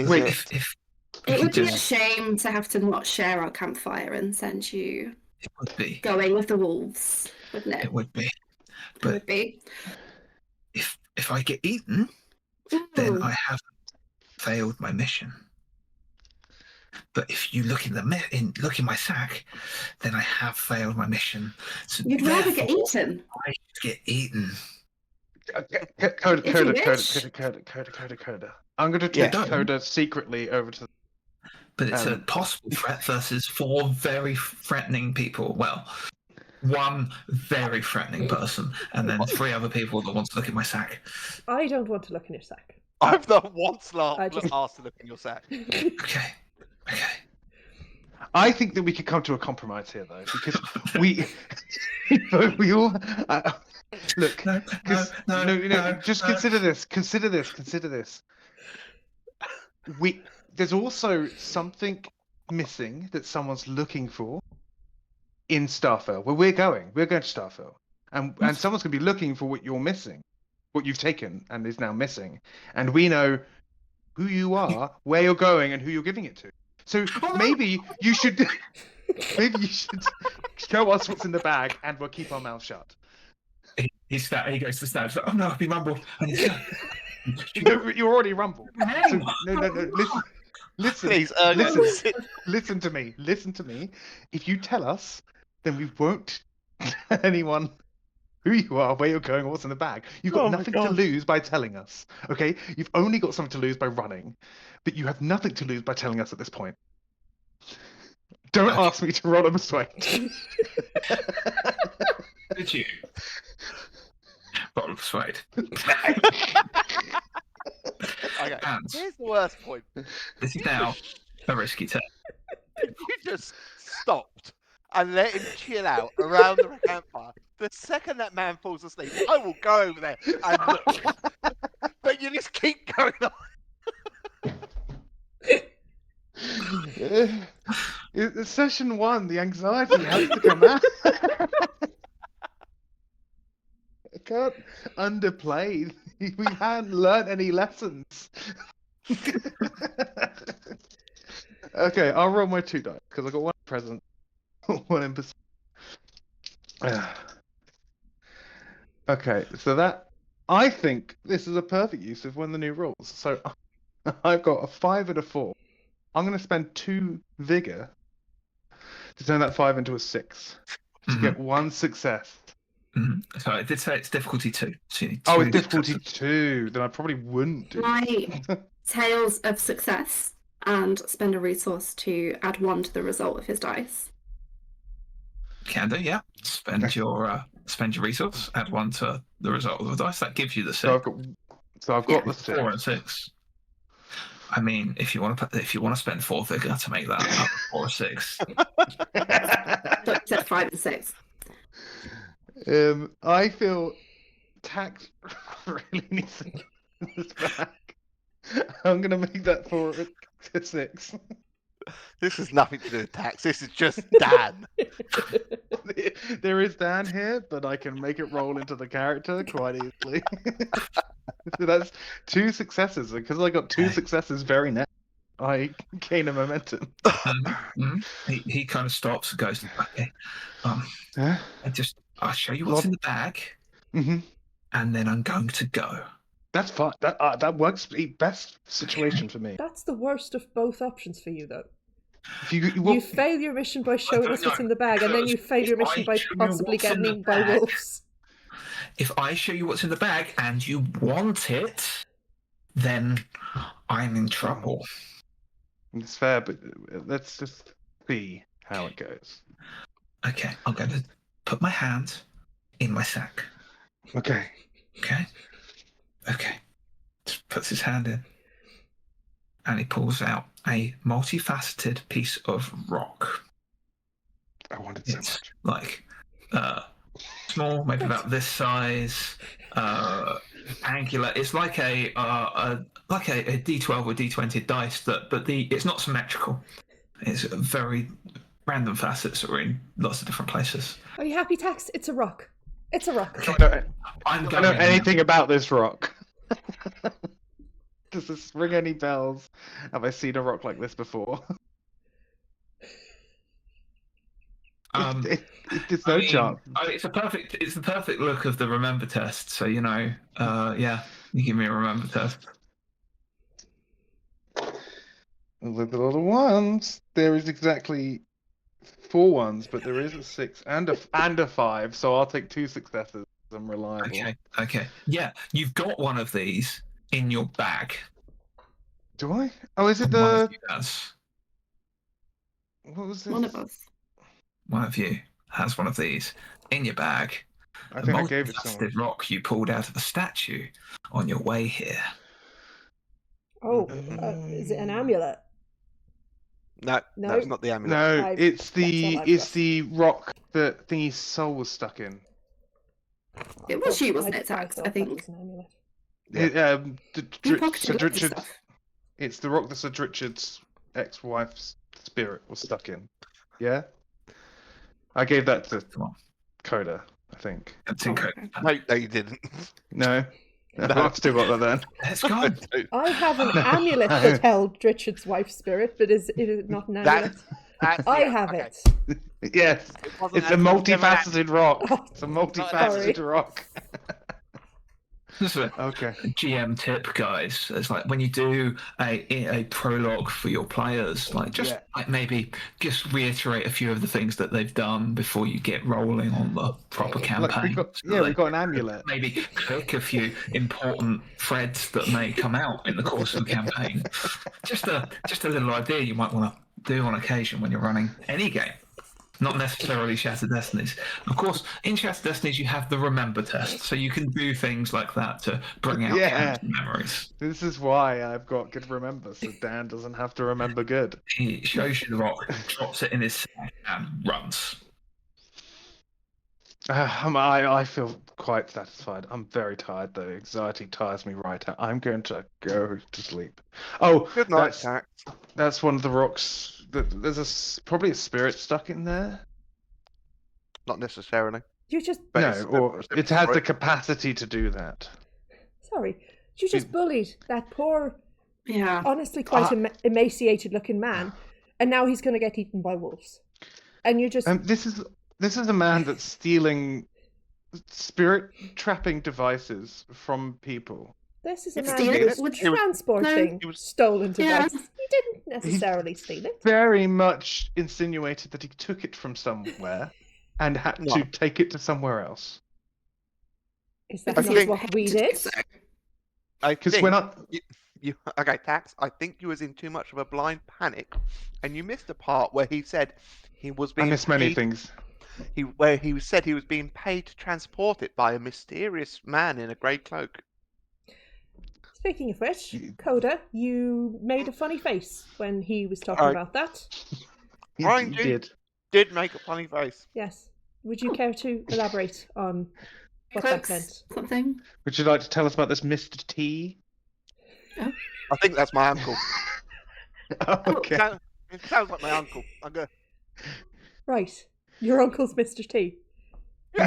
Wait, if It would be a just, shame to have to not share our campfire and send you it would be. going with the wolves, wouldn't it? It would be. It But would be. if I get eaten, then Ooh. I haven't failed my mission. But if you look in my sack, then I have failed my mission. So You'd rather get therefore, eaten. I get eaten. Coda. If you wish. I'm going to take Yeah. Coda secretly over to. But it's a possible threat versus 4 very threatening people. Well, 1 very threatening person, and then 3 other people that want to look in my sack. I don't want to look in your sack. I've not once I just- asked to look in your sack. Okay. I think that we could come to a compromise here, though, because we we all look. No, Because just consider this. Consider this. There's also something missing that someone's looking for in Starfall. Where we're going to Starfall, and someone's going to be looking for what you're missing, what you've taken and is now missing, and we know who you are, where you're going, and who you're giving it to. So maybe you should show us what's in the bag, and we'll keep our mouth shut. He goes to stab. Oh no, I've been rumbled. I need to No, you're already rumbled. So, no. Listen, Please, listen to me. If you tell us, then we won't tell anyone who you are, where you're going, or what's in the bag. You've got nothing to lose by telling us. Okay? You've only got something to lose by running, but you have nothing to lose by telling us at this point. Don't ask me to roll a persuade. Did you? Roll a persuade. Okay. And Here's the worst point. this is now a risky turn. If you just stopped and let him chill out around the campfire, the second that man falls asleep, I will go over there and look. But you just keep going on. It's session 1. The anxiety has to come out. I can't underplay. We haven't learned any lessons. Okay, I'll roll my 2 dice because I got one present, one in pursuit. Okay, so that I think this is a perfect use of one of the new rules. So I've got a 5 and a 4. I'm going to spend 2 vigor to turn that 5 into a 6 to get 1 success. So I did say it's difficulty 2. So you need Oh, 2 it's difficulty successes. 2. Then I probably wouldn't do. My tales of success and spend a resource to add 1 to the result of his dice. Can do, yeah. Spend your resource, add 1 to the result of the dice. That gives you the 6. So I've got the 6. 4 and 6. I mean, if you want to spend 4 vigor to make that up 4 or 6. So it said 5 and 6. I feel tact really needs to get this back. I'm gonna make that 4 to 6. This has nothing to do with tax. This is just Dan. There is Dan here, but I can make it roll into the character quite easily. So that's 2 successes. Because I got 2 successes very next, I gain a momentum. He kind of stops and goes, okay, I'll show you what's in the bag, and then I'm going to go. That's fine. That works. Best situation for me. That's the worst of both options for you, though. You You fail your mission by showing us what's in the bag, and then you fail your mission by possibly getting eaten by wolves. If I show you what's in the bag and you want it, then I'm in trouble. It's fair, but let's just see how it goes. Okay, I'm going to put my hand in my sack. Okay. Just puts his hand in. And he pulls out a multifaceted piece of rock. I wanted so It's much. like small, maybe about this size, angular. It's like a D12 or D20 dice, but it's not symmetrical. It's very random facets that are in lots of different places. Are you happy, Tax? It's a rock. It's a rock. I don't know anything about this rock. Does this ring any bells? Have I seen a rock like this before? It's no chance. It's the perfect look of the remember test. So yeah, you give me a remember test. Look at all the ones. There is exactly 4 ones, but there is a 6 and a 5. So I'll take 2 successes. I'm reliable. Okay. Yeah, you've got one of these in your bag. Do I? Oh, is it One the? of you has. What was this? One of us. One of you has one of these in your bag. I think I gave it to someone. Multifaceted rock you pulled out of a statue on your way here. Oh, is it an amulet? No, No. it's not the amulet. No, I've- it's the that's not it's the rock that Thingy's soul was stuck in. It was you, wasn't I it, Tax? thought I that think. was an amulet. Yeah. You pocketed Sir lots of Richard. stuff. It's the rock that Sir Richard's ex-wife's spirit was stuck in. Yeah, I gave that to Come on. Coda, I think. That's Oh, incredible. okay. No, you didn't. No, No. I've still got that then. Let's go. I have an No. amulet that held Richard's wife's spirit, but is it not an amulet? That's I yeah, have okay. it. Yes, It wasn't it's a as multifaceted rock. Oh, It's a multifaceted sorry. rock. This is a Okay. GM tip, guys. It's like when you do a prologue for your players, like just Yeah. like maybe just reiterate a few of the things that they've done before you get rolling on the proper Like campaign. we've got an amulet. Maybe click a few important threads that may come out in the course of the campaign. Just a little idea you might want to do on occasion when you're running any game. Not necessarily Shattered Destinies. Of course, in Shattered Destinies you have the remember test, so you can do things like that to bring out Yeah. memories. This is why I've got good remember, so Dan doesn't have to remember good. He shows you the rock, drops it in his sack, and runs. I feel quite satisfied. I'm very tired though. Anxiety tires me right out. I'm going to go to sleep. Oh, Good night, Tax. that's one of the rocks. There's probably a spirit stuck in there. Not necessarily. You just But No, it's- or it's- it has the right. capacity to do that. sorry. You just bullied that poor, Yeah. honestly quite emaciated-looking man, and now he's going to get eaten by wolves. And you just This is a man that's stealing spirit trapping devices from people. this is a It's man stealing who was it. He was- transporting he was- stolen Yeah. devices. He didn't necessarily steal it. Very much insinuated that he took it from somewhere and had to No. take it to somewhere else. Is that I not think- what we To do did? so. I Because think when I okay, Tax. I think you was in too much of a blind panic, and you missed the part where he said he was I being miss many paid- things. where he said he was being paid to transport it by a mysterious man in a grey cloak. Speaking of which, You- Coda, you made a funny face when he was talking I- about that. He Mind you. did. Did make a funny face. Yes. Would you care to elaborate on what that Cloaks, meant? something. Would you like to tell us about this Mr. T? I think that's my uncle. Okay. It sounds like my uncle. I'm gonna... Right. Your uncle's Mr. T.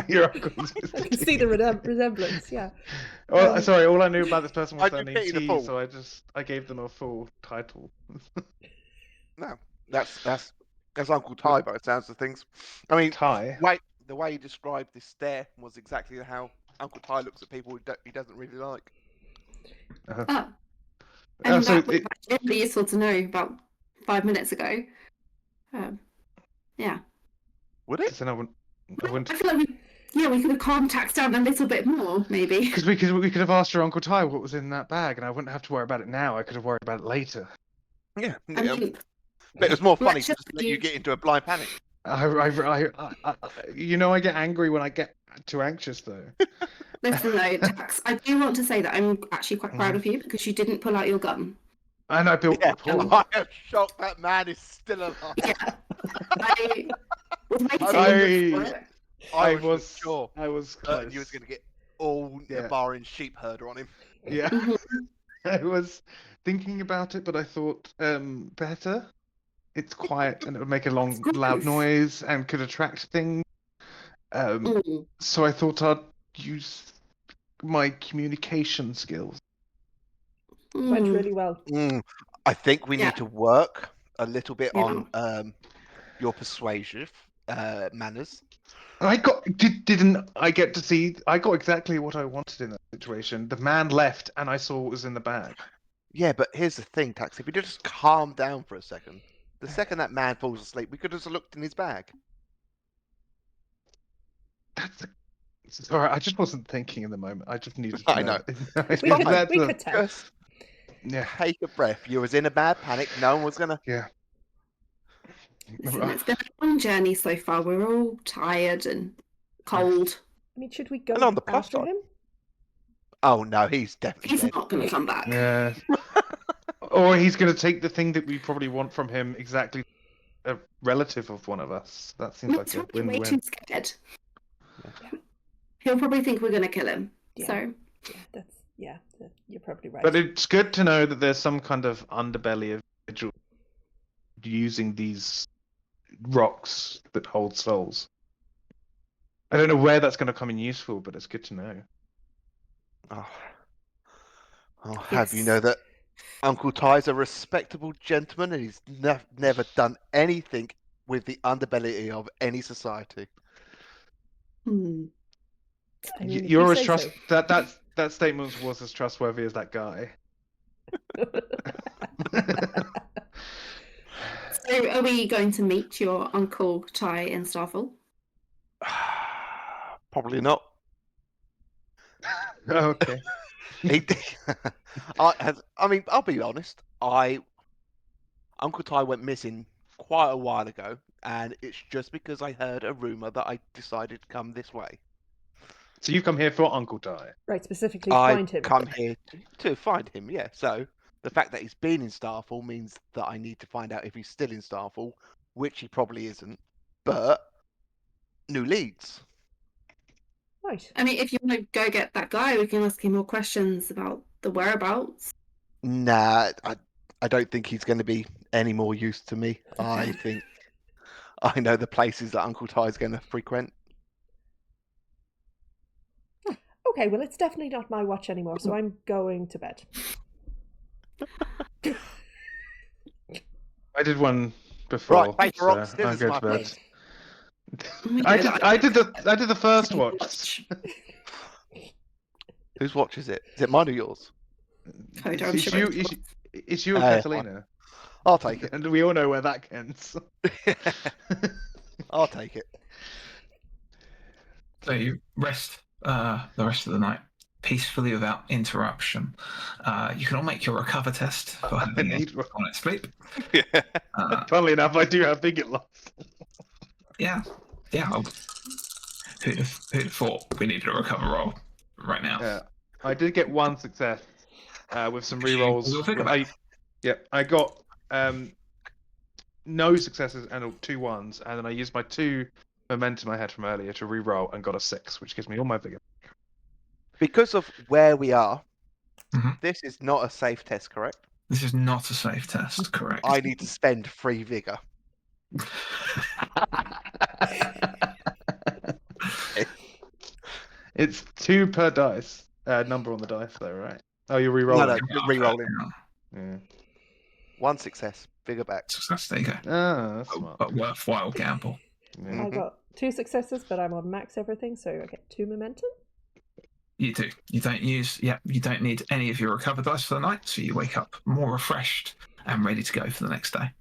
Your uncle's I Mr. can see the resemblance, yeah. Oh, sorry. All I knew about this person was I their do name pity the T, fool. so I gave them a full title. No, that's Uncle Ty by the sounds of things. I mean, Ty. the way he described this stare was exactly how Uncle Ty looks at people he doesn't really like. Oh. Oh, And so that would actually be useful to know about 5 minutes ago. Yeah. Would it? then I wouldn't. I feel like we could have calmed Tax down a little bit more, maybe. Because we could have asked your Uncle Ty what was in that bag, and I wouldn't have to worry about it now. I could have worried about it later. Yeah. I mean, But it was more funny let's to just just let you do- get into a blind panic. I I get angry when I get too anxious, though. listen though, Tax, I do want to say that I'm actually quite proud of you because you didn't pull out your gun. And I built Yeah. rapport. I am shocked that man is still alive. Yeah. I was waiting for it. I was was sure I was that close. you was going to get all Yeah. the barring sheep herder on him. Yeah, Mhm. I was thinking about it, but I thought better. It's quiet and it would make a long, It's loud nice. noise and could attract things. Mm. So I thought I'd use my communication skills. Went Mm. really well. I think we Yeah. need to work a little bit Yeah. on your persuasive manners. Didn't I get to see? I got exactly what I wanted in that situation. The man left, and I saw what was in the bag. Yeah, but here's the thing, Tax. If we just calm down for a second, the second that man falls asleep, we could have just looked in his bag. Sorry, I just wasn't thinking in the moment. I just needed. I know. We fine. could tell. Just Yeah. take a breath. You was in a bad panic. No one was gonna. Yeah. Listen, it's been a long journey so far. We're all tired and cold. I mean, should we go And on the plus after side- him? Oh no, he's definitely He's dead. not going to come back. Yeah. Or he's going to take the thing that we probably want from him, exactly a relative of one of us. That seems like He's a probably way win-win. too scared. Yeah. He'll probably think we're going to kill him. Yeah. So You're probably right. But it's good to know that there's some kind of underbelly of individual using these rocks that hold souls. I don't know where that's going to come in useful, but it's good to know. Oh. I'll have you Yes. know that Uncle Ty's a respectable gentleman and he's never done anything with the underbelly of any society. I mean, if You're you as say trust so. that statement was as trustworthy as that guy. So are we going to meet your Uncle Ty in Starfall? Probably not. Okay. I mean, I'll be honest. Uncle Ty went missing quite a while ago, and it's just because I heard a rumor that I decided to come this way. So you've come here for Uncle Ty. Right, specifically I find him. come here to find him. Yeah. So the fact that he's been in Starfall means that I need to find out if he's still in Starfall, which he probably isn't. But new leads. Right. I mean, if you want to go get that guy, we can ask him more questions about the whereabouts. Nah, I don't think he's going to be any more use to me. I think I know the places that Uncle Ty's going to frequent. Okay, well, it's definitely not my watch anymore, so I'm going to bed. I did one before. Right, paper, so rock, I'm scissors, going my to bed. friend. I did the first watch. Whose watch is it? Is it mine or yours? Coda, I'm It's sure you, it's- it's you and yeah, Catalina. I'll take it. And we all know where that ends. I'll take it. So you rest the rest of the night peacefully without interruption. You can all make your recover test for having a need one. on sleep. Funnily enough, I do have bigot loss. Yeah. Who'd have thought we needed a recover roll right now? Yeah, I did get one success with some You'll rerolls. figure that. I got no successes and 2 1s, and then I used my 2 momentum I had from earlier to re-roll and got a 6, which gives me all my vigor. Because of where we are, Mhm. this is not a safe test, correct? This is not a safe test, correct? I need to spend 3 vigor. It's 2 per dice. Number on the dice, though, right? Oh, you're re-rolling. No, you're re-rolling. Yeah. 1 success, vigor back. Success, there you go. Ah, that's smart. But worthwhile gamble. Yeah. I got 2 successes, but I'm on max everything, so I get 2 momentum. You do. You don't need any of your recover dice for the night, so you wake up more refreshed and ready to go for the next day.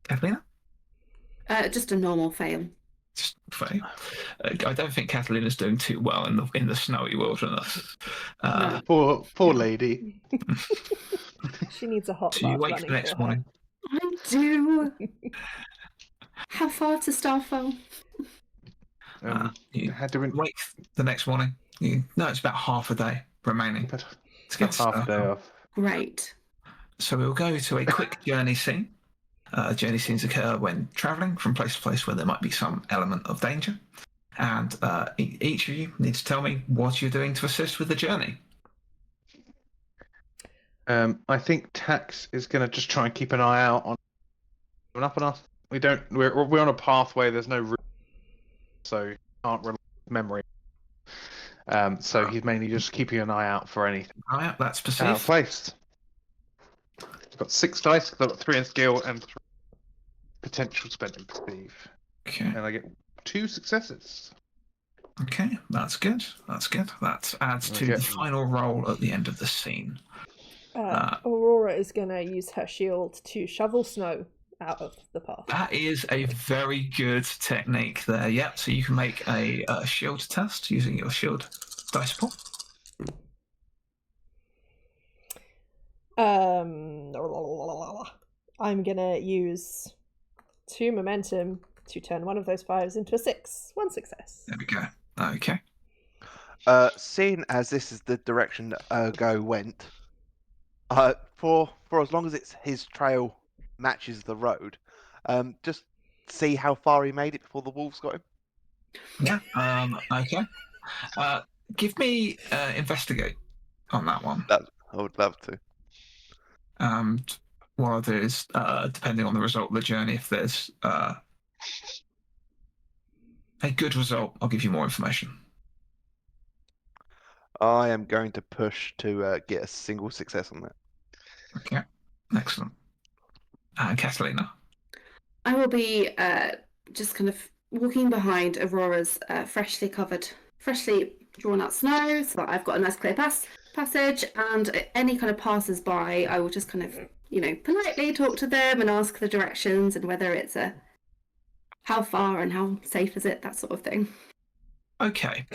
Catalina? Just a normal fail. Just fail. I don't think Catalina's doing too well in the snowy wilderness. No. Poor lady. She needs a hot So you bath wake running the next for her. morning. I do. How far to Starfall? You Had to wake the next morning. It's about half a day remaining to get to half a day Starfall. off. Great. So we'll go to a quick journey scene. Journey scenes occur when travelling from place to place where there might be some element of danger. And each of you needs to tell me what you're doing to assist with the journey. I think Tax is going to just try and keep an eye out on up on us. We're on a pathway. There's no route, so can't rely on memory. So he's mainly just keeping an eye out for anything Right, that's perceived. outplaced. I've got 6 dice. I've got 3 in skill and 3 potential spending perceive, Okay. and I get 2 successes. Okay, that's good. That adds to the final roll at the end of the scene. Aurora is going to use her shield to shovel snow out of the path. That is a very good technique there. Yep, so you can make a shield test using your shield dice pool. I'm going to use 2 momentum to turn one of those 5s into a 6. 1 success. There we go. Okay. Seeing as this is the direction that Ergo went, for as long as his trail matches the road, just see how far he made it before the wolves got him. Yeah. Okay. Give me investigate on that one. I would love to. And what I'll do is, depending on the result of the journey, if there's a good result, I'll give you more information. I am going to push to get a single success on that. Okay. Excellent. Catalina. I will be just kind of walking behind Aurora's freshly drawn out snow, so that I've got a nice clear passage, and any kind of passers-by, I will just kind of, politely talk to them and ask the directions and whether it's how far and how safe is it, that sort of thing. Okay.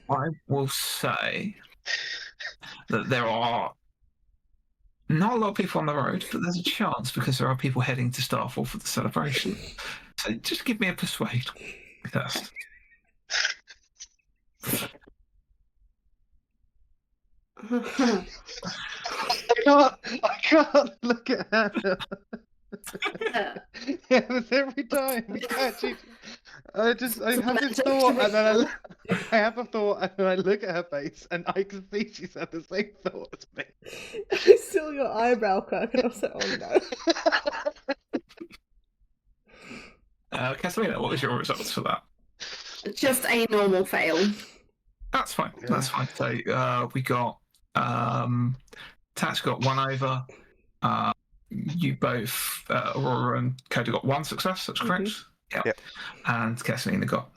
I will say that there are not a lot of people on the road, but there's a chance because there are people heading to Starfall for the celebration. So just give me a persuade test. I can't look at Hannah. Yeah, it's every time we catch each. I have this thought, and then I have a thought, and then I look at her face, and I can see she's had the same thought as me. I saw your eyebrow crack, and I was like, oh no. Catalina, what was your results for that? Just a normal fail. That's fine. Yeah. That's fine. So we got Tats got 1 over. You both, Aurora and Coda, got 1 success. That's correct. Mm-hmm. Yeah. Yep. And Catalina got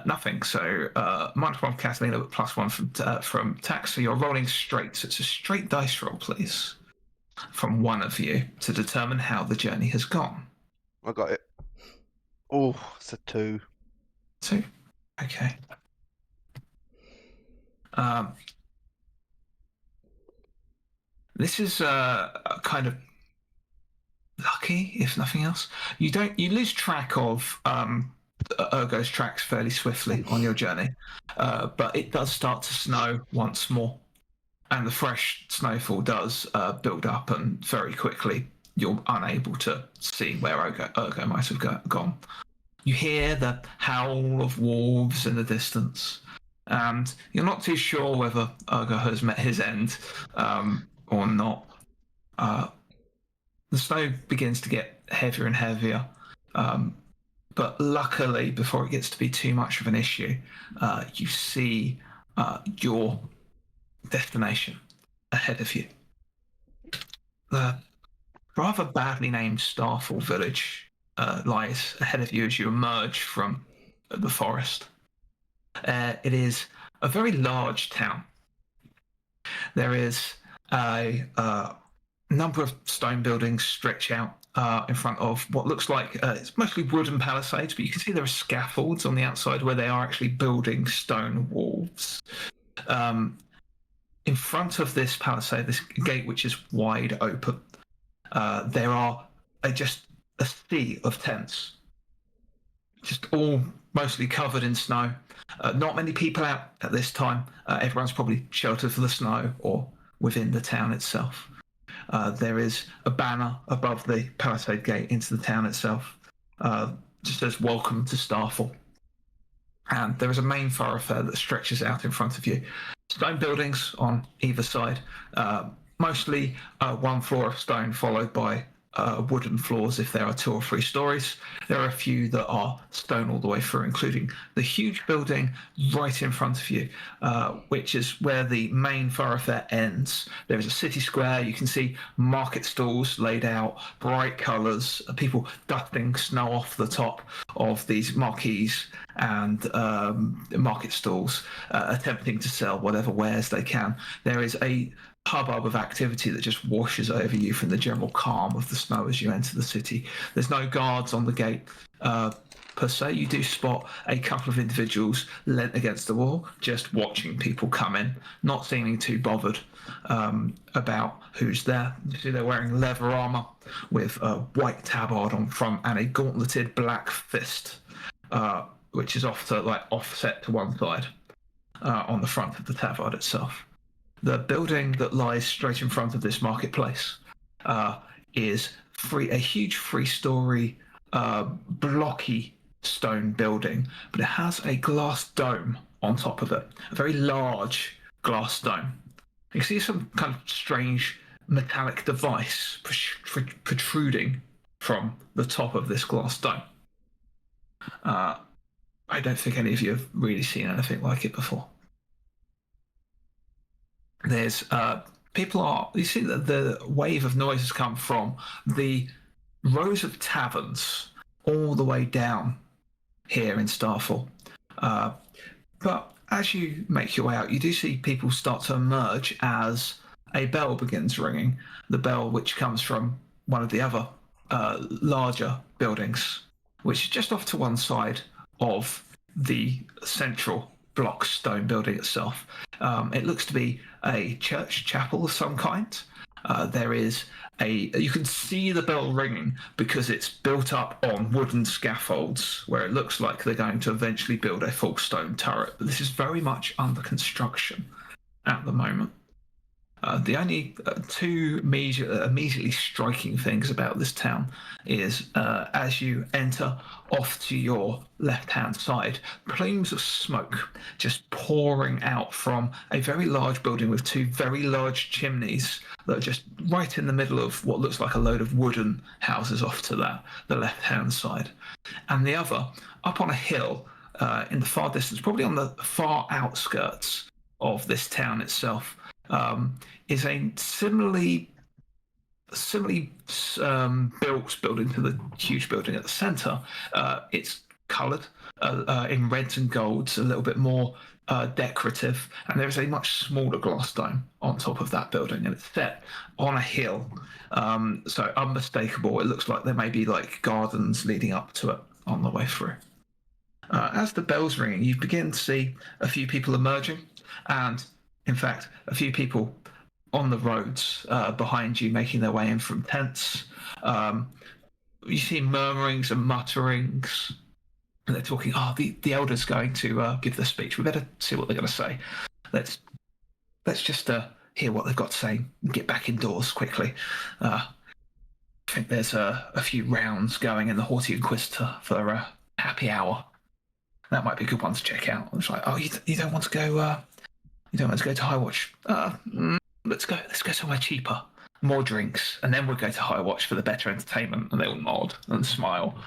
nothing. So -1 from Catalina, but +1 from Tax. So you're rolling straight. So it's a straight dice roll, please, from one of you to determine how the journey has gone. I got it. Oh, it's a 2. 2. Okay. This is kind of lucky, if nothing else. You lose track of Ergo's tracks fairly swiftly on your journey, but it does start to snow once more, and the fresh snowfall does build up, and very quickly you're unable to see where Ergo might have gone. You hear the howl of wolves in the distance, and you're not too sure whether Ergo has met his end or not. The snow begins to get heavier and heavier, but luckily, before it gets to be too much of an issue, you see your destination ahead of you. The rather badly named Starfall village lies ahead of you as you emerge from the forest. It is a very large town. There is a number of stone buildings stretch out in front of what looks like it's mostly wooden palisades, but you can see there are scaffolds on the outside where they are actually building stone walls. In front of this palisade, this gate which is wide open, there are just a sea of tents, just all mostly covered in snow. Not many people out at this time. Everyone's probably sheltered from the snow or within the town itself. There is a banner above the palisade gate into the town itself. Just says "Welcome to Starfall." And there is a main thoroughfare that stretches out in front of you. Stone buildings on either side, mostly 1 floor of stone followed by wooden floors if there are 2 or 3 stories. There are a few that are stone all the way through, including the huge building right in front of you, which is where the main thoroughfare ends. There is a city square. You can see market stalls laid out, bright colours, people dusting snow off the top of these marquees and market stalls, attempting to sell whatever wares they can. There is a hubbub of activity that just washes over you from the general calm of the snow as you enter the city. There's no guards on the gate per se. You do spot a couple of individuals leant against the wall, just watching people come in, not seeming too bothered about who's there. You see they're wearing leather armour with a white tabard on front and a gauntleted black fist, which is offset to one side on the front of the tabard itself. The building that lies straight in front of this marketplace is a huge 3-story blocky stone building, but it has a glass dome on top of it, a very large glass dome. You can see some kind of strange metallic device protruding from the top of this glass dome. I don't think any of you have really seen anything like it before. There's you see that the wave of noise has come from the rows of taverns all the way down here in Starfall. But as you make your way out, you do see people start to emerge as a bell begins ringing. The bell which comes from one of the other larger buildings, which is just off to one side of the central block stone building itself. It looks to be a church chapel of some kind. There is you can see the bell ringing because it's built up on wooden scaffolds where it looks like they're going to eventually build a full stone turret. But this is very much under construction at the moment. The only two immediately striking things about this town is as you enter off to your left-hand side, plumes of smoke just pouring out from a very large building with two very large chimneys that are just right in the middle of what looks like a load of wooden houses off to the left-hand side. And the other, up on a hill in the far distance, probably on the far outskirts of this town itself, is a similarly built building to the huge building at the centre. It's coloured in reds and golds, a little bit more decorative, and there is a much smaller glass dome on top of that building, and it's set on a hill, so unmistakable. It looks like there may be like gardens leading up to it on the way through. As the bell's ringing, you begin to see a few people emerging, and in fact, a few people on the roads behind you making their way in from tents. You see murmurings and mutterings. And they're talking, the elder's going to give the speech. We better see what they're going to say. Let's just hear what they've got to say and get back indoors quickly. I think there's a few rounds going in the Haughty Inquisitor for a happy hour. That might be a good one to check out. It's like, you don't want to go... You don't want to go to High Watch. Let's go somewhere cheaper. More drinks, and then we'll go to High Watch for the better entertainment. And they all nod and smile.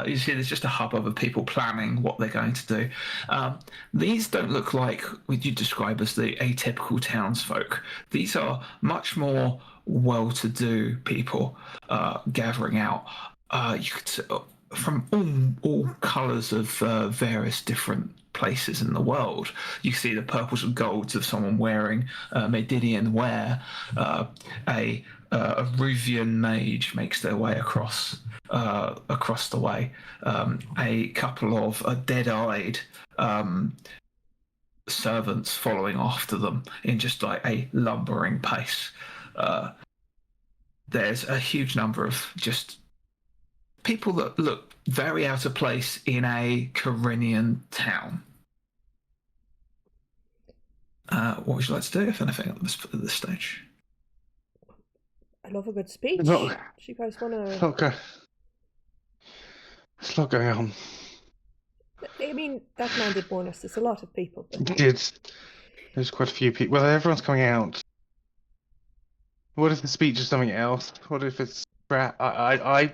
You see, there's just a hubbub of people planning what they're going to do. These don't look like what you describe as the atypical townsfolk. These are much more well-to-do people gathering out. You could see, from all colours of various different places in the world. You see the purples and golds of someone wearing Medidian wear. A Ruvian mage makes their way across the way. A couple of dead-eyed servants following after them in just like a lumbering pace. There's a huge number of just people that look very out of place in a Corinian town. What would you like to do, if anything, at this stage? I love a good speech. No. Do you guys want to... Okay. There's a lot going on. I mean, that man did warn us. It's a lot of people. But... There's quite a few people. Well, everyone's coming out. What if the speech is something else? What if it's crap? I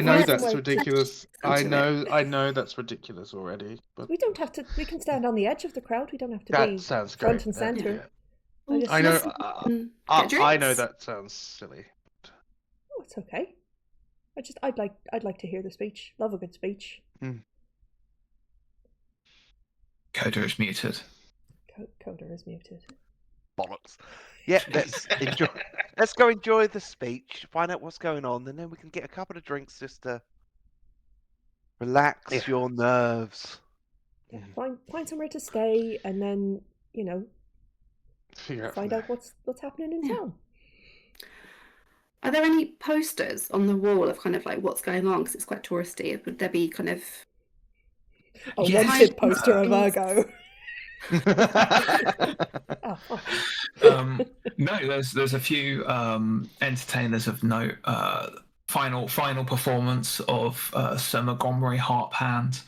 know that's ridiculous. I know that's ridiculous already. But we don't have to. We can stand on the edge of the crowd. We don't have to that be sounds front great. and center. Yeah. I know. I know that sounds silly. Oh, it's okay. I'd like to hear the speech. Love a good speech. Coda is muted. Coda is muted. Bollocks. Yeah, let's go enjoy the speech, find out what's going on, and then we can get a couple of drinks just to relax your nerves. Yeah, find somewhere to stay, and then find out what's happening in town. Are there any posters on the wall of kind of like what's going on? Because it's quite touristy. Would there be kind of a wanted poster of Virgo? Oh, fuck. No, there's a few entertainers of note. Final performance of Sir Montgomery Harphand,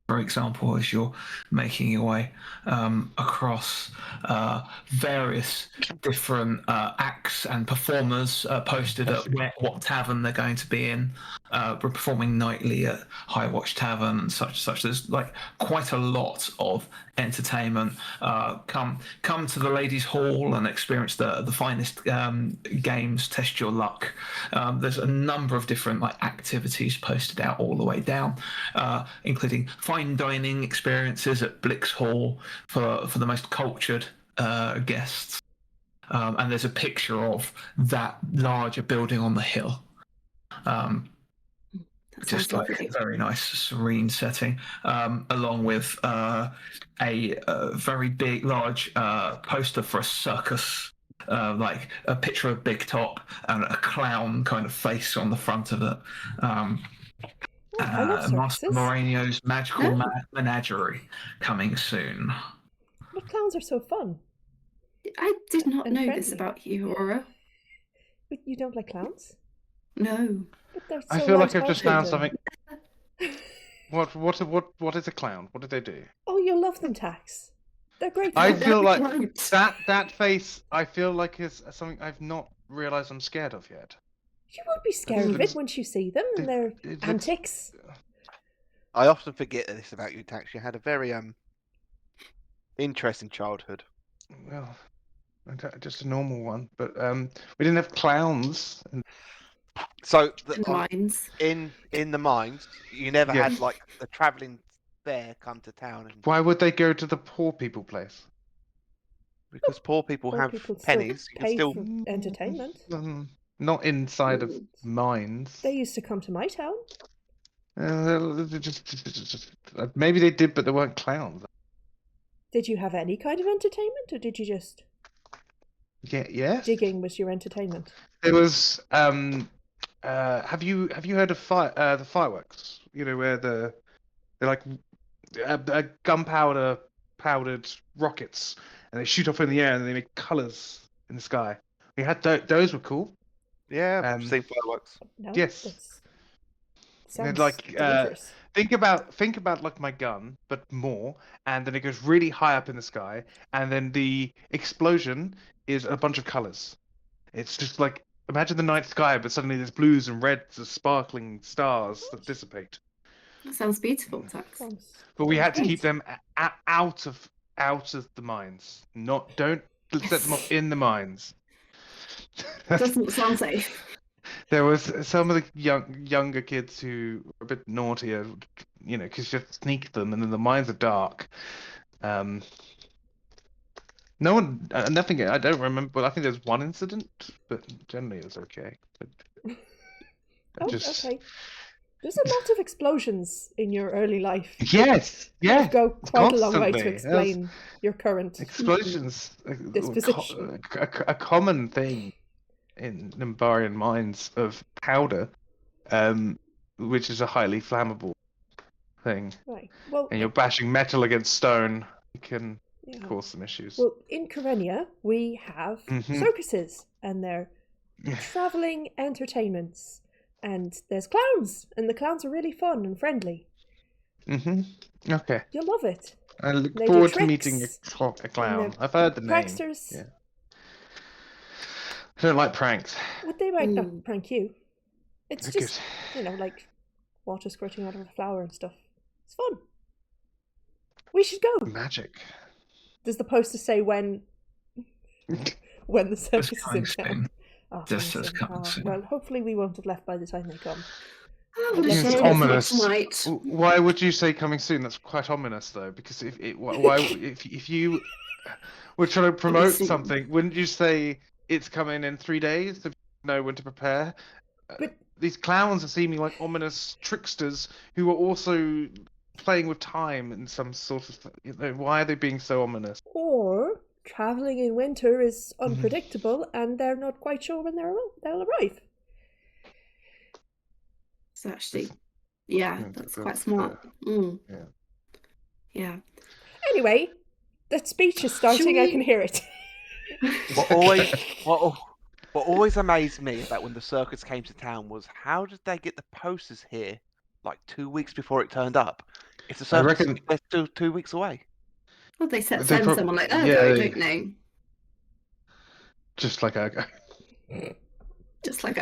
for example, as you're making your way across various different acts and performers posted at what tavern they're going to be in. We're performing nightly at High Watch Tavern and such. There's like quite a lot of entertainment. Come to the ladies' hall and experience the finest games. Test your luck. There's a number of different like activities posted out all the way down, including fine dining experiences at Blix Hall for the most cultured guests. And there's a picture of that larger building on the hill. That Just sounds like lovely. a very nice, serene setting, along with a very big, large poster for a circus, like a picture of Big Top and a clown kind of face on the front of it. I love Master circuses. Moreno's Magical Oh. Menagerie coming soon. But clowns are so fun. I did not And know this friendly. about you, Aurora. But you don't like clowns? No. But they're so I feel like I've just found light-hearted something. and- What is a clown? What did they do? Oh, you'll love them, Tax. They're great I fun. feel like Right. that face. I feel like is something I've not realised I'm scared of yet. You won't be scared of it once you see them and their It looks- antics. I often forget this about you, Tax. You had a very interesting childhood. Well, just a normal one, but we didn't have clowns. So And mines. in the mines, you never Yes. had like the travelling fair come to town, and Why would they go to the poor people place? because poor people Poor have people still pennies, you can pay still. for entertainment. Not inside of Mm. mines. They used to come to my town. Maybe they did, but they weren't clowns. Did you have any kind of entertainment, or did you just Yes. digging was your entertainment? There was. Have you heard of the fireworks? You know where they're like gunpowder powdered rockets, and they shoot off in the air and they make colours in the sky. We had those were cool. Yeah, I've seen fireworks. No. Yes. That's... And Sounds like, dangerous. Think about like my gun, but more, and then it goes really high up in the sky, and then the explosion is a bunch of colours. It's just like imagine the night sky, but suddenly there's blues and reds, of sparkling stars that dissipate. That sounds beautiful, Tax. But we had to Great. keep them out of the mines. Don't set them off in the mines. Doesn't sound safe. There was some of the younger kids who were a bit naughtier, you know, because you have to sneak them, and then the mines are dark. No one, nothing. I don't remember. But I think there's one incident, but generally it was okay. But Okay. There's a lot of explosions in your early life. Yes, You go quite a long way to constantly. explain your current Explosions, disposition. a common thing in Nimbarian mines of powder, which is a highly flammable thing. Right. Well, And you're bashing metal against stone, it can yeah. cause some issues. Well, in Karenia, we have Mhm. circuses, and they're travelling entertainments. And there's clowns, and the clowns are really fun and friendly. Okay. You'll love it. I look They do forward to meeting tricks, a clown. they're I've heard the name. Pranksters. Yeah. I don't like pranks. Well, they might not prank you. It's They're just, like water squirting out of a flower and stuff. It's fun. We should go. Magic. Does the poster say when the circus is in coming town? soon. Oh, Just coming says soon. coming soon. Well, hopefully we won't have left by the time they come. Oh, It's shit, not ominous. tonight. Why would you say coming soon? That's quite ominous, though, because if you were trying to promote soon. something, wouldn't you say it's coming in 3 days? So you know when to prepare. But These clowns are seeming like ominous tricksters who are also playing with time in some sort of. Why are they being so ominous? or traveling in winter is unpredictable, and they're not quite sure when they'll arrive. So actually, yeah, that's quite smart. Yeah. Yeah. Anyway, That speech is starting. I can hear it. What always amazed me about when the circus came to town was how did they get the posters here like 2 weeks before it turned up? If the I circus reckon- is still 2 weeks away. Well, they set They send someone like, oh, yeah, I they- don't know. Just like I. Just like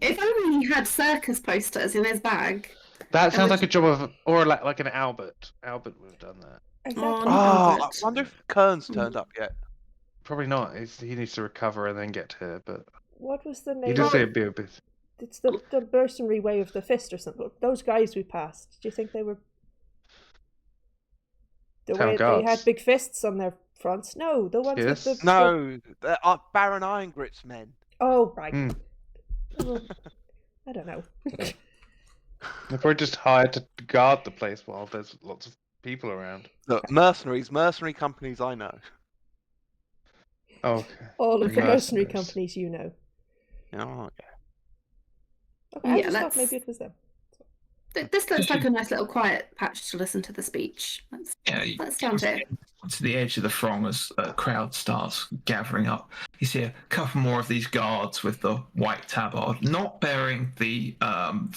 if only he had circus posters in his bag. That sounds would- like a job of, or like an Albert. Albert would have done that. Exactly. Oh, Oh, I Albert. wonder if Kern's turned up yet. Probably not. He needs to recover and then get here. But What was the you name? just of say it'd be a bit. It's the mercenary way of the fist or something. Those guys we passed. Do you think they were the Town way guards. they had big fists on their fronts? No, the ones Yes. with the No, they're Baron Irongrit's men. Oh right. Hmm. Well, I don't know. They're probably just hired to guard the place while there's lots of people around. Look, mercenary companies I know. Okay. All of the mercenary Mercenaries. companies you know. Oh, yeah. Okay, I Yeah, just thought let's- maybe it was them. This looks like a nice little quiet patch to listen to the speech. Yeah, Let's stand here. to the edge of the throng as a crowd starts gathering up. You see a couple more of these guards with the white tabard, not bearing the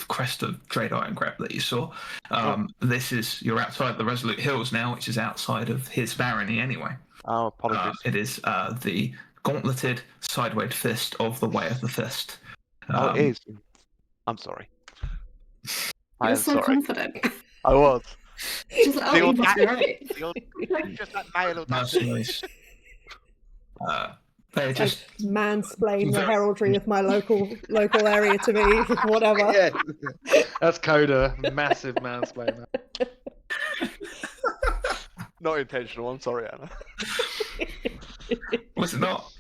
crest of Trade Iron Grab that you saw. You're outside the Resolute Hills now, which is outside of his barony anyway. Oh, apologies. It is the gauntleted sidewayed fist of the Way of the Fist. Oh, it is. I'm sorry. I You're am so sorry. confident. I was. Just like, The oh, you must be audacity. right. The aud- just that male audacity. Mercenaries. They're just Mansplain the heraldry of my local area to me, whatever. Yeah. That's Coda. Massive mansplainer. Not intentional. I'm sorry, Anna. was it not?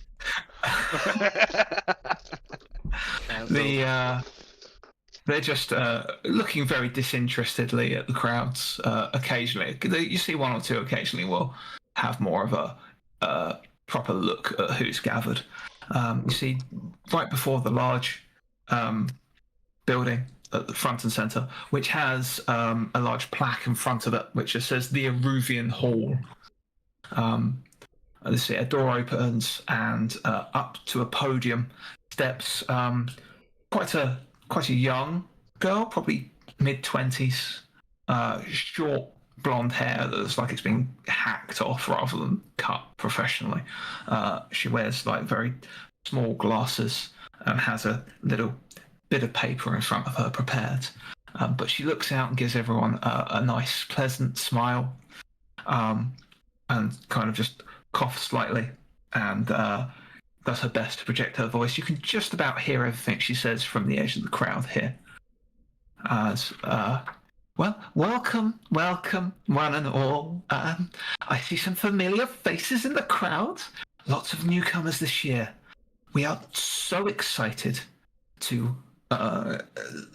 They're just looking very disinterestedly at the crowds occasionally. You see one or two occasionally will have more of a proper look at who's gathered. You see right before the large building at the front and centre, which has a large plaque in front of it, which just says the Eruvian Hall. You see a door opens and up to a podium steps quite a young girl, probably mid-20s, short blonde hair that looks like it's been hacked off rather than cut professionally. She wears like very small glasses and has a little bit of paper in front of her prepared. But she looks out and gives everyone a nice, pleasant smile, and kind of just coughs slightly and does her best to project her voice. You can just about hear everything she says from the edge of the crowd here. As welcome, one and all. I see some familiar faces in the crowd. Lots of newcomers this year. We are so excited to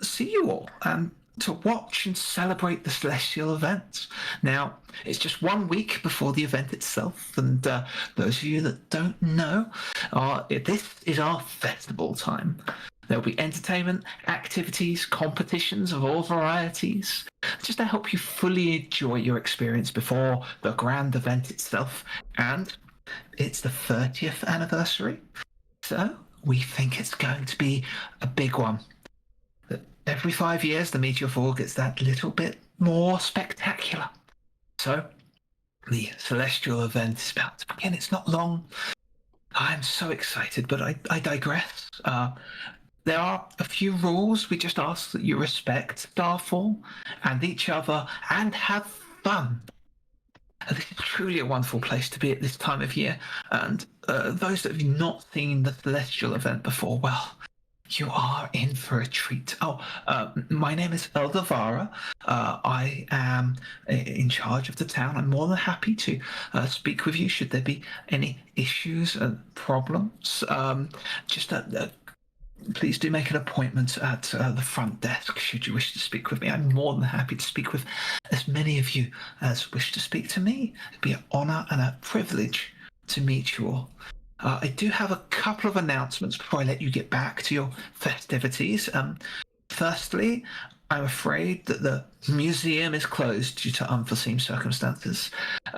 see you all and to watch and celebrate the celestial event. Now, it's just 1 week before the event itself, and those of you that don't know, this is our festival time. There'll be entertainment, activities, competitions of all varieties, just to help you fully enjoy your experience before the grand event itself. And it's the 30th anniversary, so we think it's going to be a big one. Every 5 years, the Meteor Fall gets that little bit more spectacular. So, the celestial event is about to begin. It's not long. I'm so excited, but I digress. There are a few rules. We just ask that you respect Starfall and each other and have fun. This is truly a wonderful place to be at this time of year. And those that have not seen the celestial event before, well, you are in for a treat. My name is Eldavara. I am in charge of the town. I'm more than happy to speak with you should there be any issues and problems. Please do make an appointment at the front desk should you wish to speak with me. I'm more than happy to speak with as many of you as wish to speak to me. It'd be an honour and a privilege to meet you all. I do have a couple of announcements before I let you get back to your festivities. Firstly, I'm afraid that the museum is closed due to unforeseen circumstances.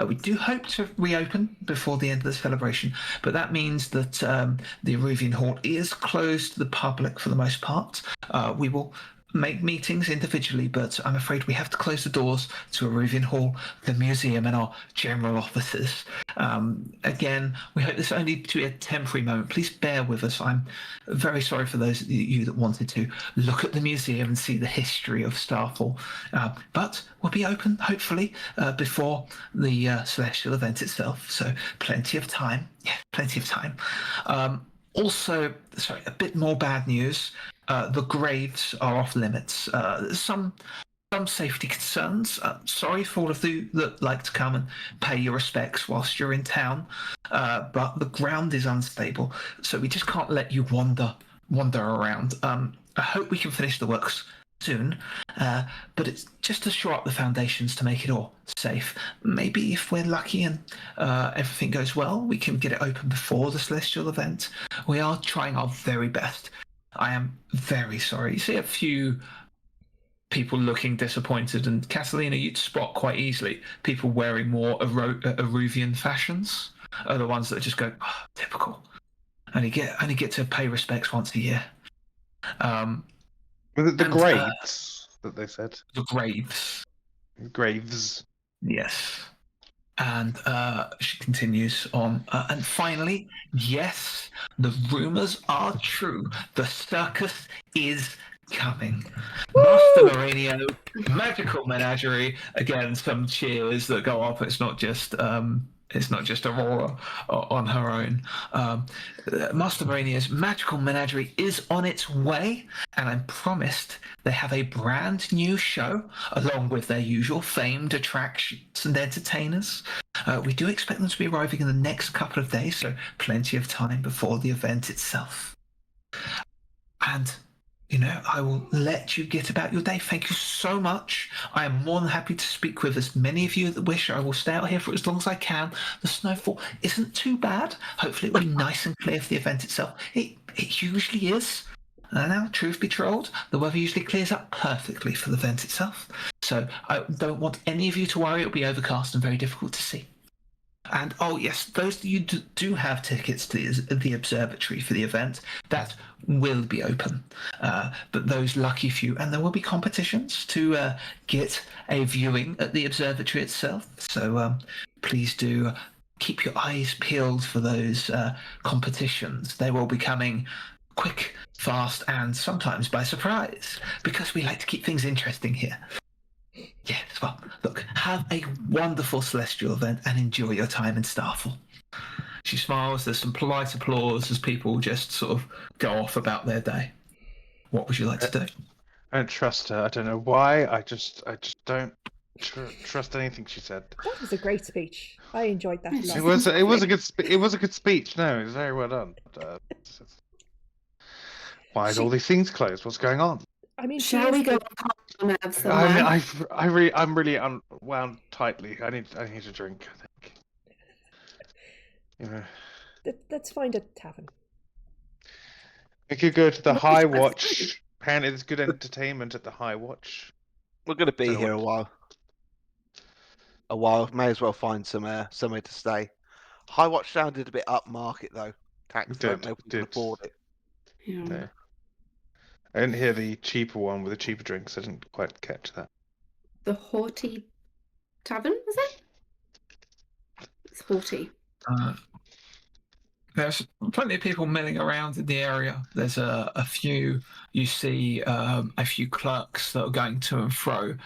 We do hope to reopen before the end of the celebration, but that means that the Aruvian Hall is closed to the public for the most part. We will make meetings individually, but I'm afraid we have to close the doors to Aruvian Hall, the museum, and our general offices. Again, we hope this only to be a temporary moment. Please bear with us. I'm very sorry for those of you that wanted to look at the museum and see the history of Starfall. But we'll be open, hopefully, before the Celestial event itself. So plenty of time. Yeah, plenty of time. Also, sorry, a bit more bad news. The graves are off limits. Some safety concerns. Sorry for all of you that like to come and pay your respects whilst you're in town, but the ground is unstable, so we just can't let you wander around. I hope we can finish the works soon, but it's just to shore up the foundations to make it all safe. Maybe if we're lucky and everything goes well, we can get it open before the Celestial event. We are trying our very best. I am very sorry. You see a few people looking disappointed, and Catalina, you'd spot quite easily people wearing more Aruvian fashions are the ones that just go, oh, typical. Only get to pay respects once a year. Was it the graves that they said? The graves. Graves. Yes. And she continues on. And finally, yes, the rumors are true. The circus is coming. Master Mourinho, Magical Menagerie. Again, some cheers that go up. It's not just Aurora on her own. Master Mourinho's Magical Menagerie is on its way, and I'm promised they have a brand new show along with their usual famed attractions and entertainers. We do expect them to be arriving in the next couple of days, so plenty of time before the event itself. And I will let you get about your day. Thank you so much. I am more than happy to speak with as many of you that wish. I will stay out here for as long as I can. The snowfall isn't too bad. Hopefully it'll be nice and clear for the event itself. It usually is. Now, truth be told, the weather usually clears up perfectly for the event itself. So I don't want any of you to worry. It'll be overcast and very difficult to see. And oh yes, those of you do have tickets to the observatory for the event, that will be open. But those lucky few, and there will be competitions to get a viewing at the observatory itself. So please do keep your eyes peeled for those competitions. They will be coming quick, fast, and sometimes by surprise, because we like to keep things interesting here. Yes, well, look, have a wonderful Celestial event and enjoy your time in Starfall. She smiles. There's some polite applause as people just sort of go off about their day. What would you like to do? I don't trust her. I don't know why. I just don't trust anything she said. That was a great speech. I enjoyed that a lot. It was a good speech. No, it was very well done. Why are all these things closed? What's going on? I mean, shall we go on I'm really unwound tightly. I need a drink, I think. Let's find a tavern. We could go to the High Watch. Apparently there's good entertainment at the High Watch. We're going to be here a while. May as well find somewhere to stay. High Watch sounded a bit upmarket though. Tax, don't know if we can afford it. Yeah. No. I didn't hear the cheaper one with the cheaper drinks. I didn't quite catch that. The Haughty Tavern, is it? It's Haughty. There's plenty of people milling around in the area. There's a few, you see a few clerks that are going to and fro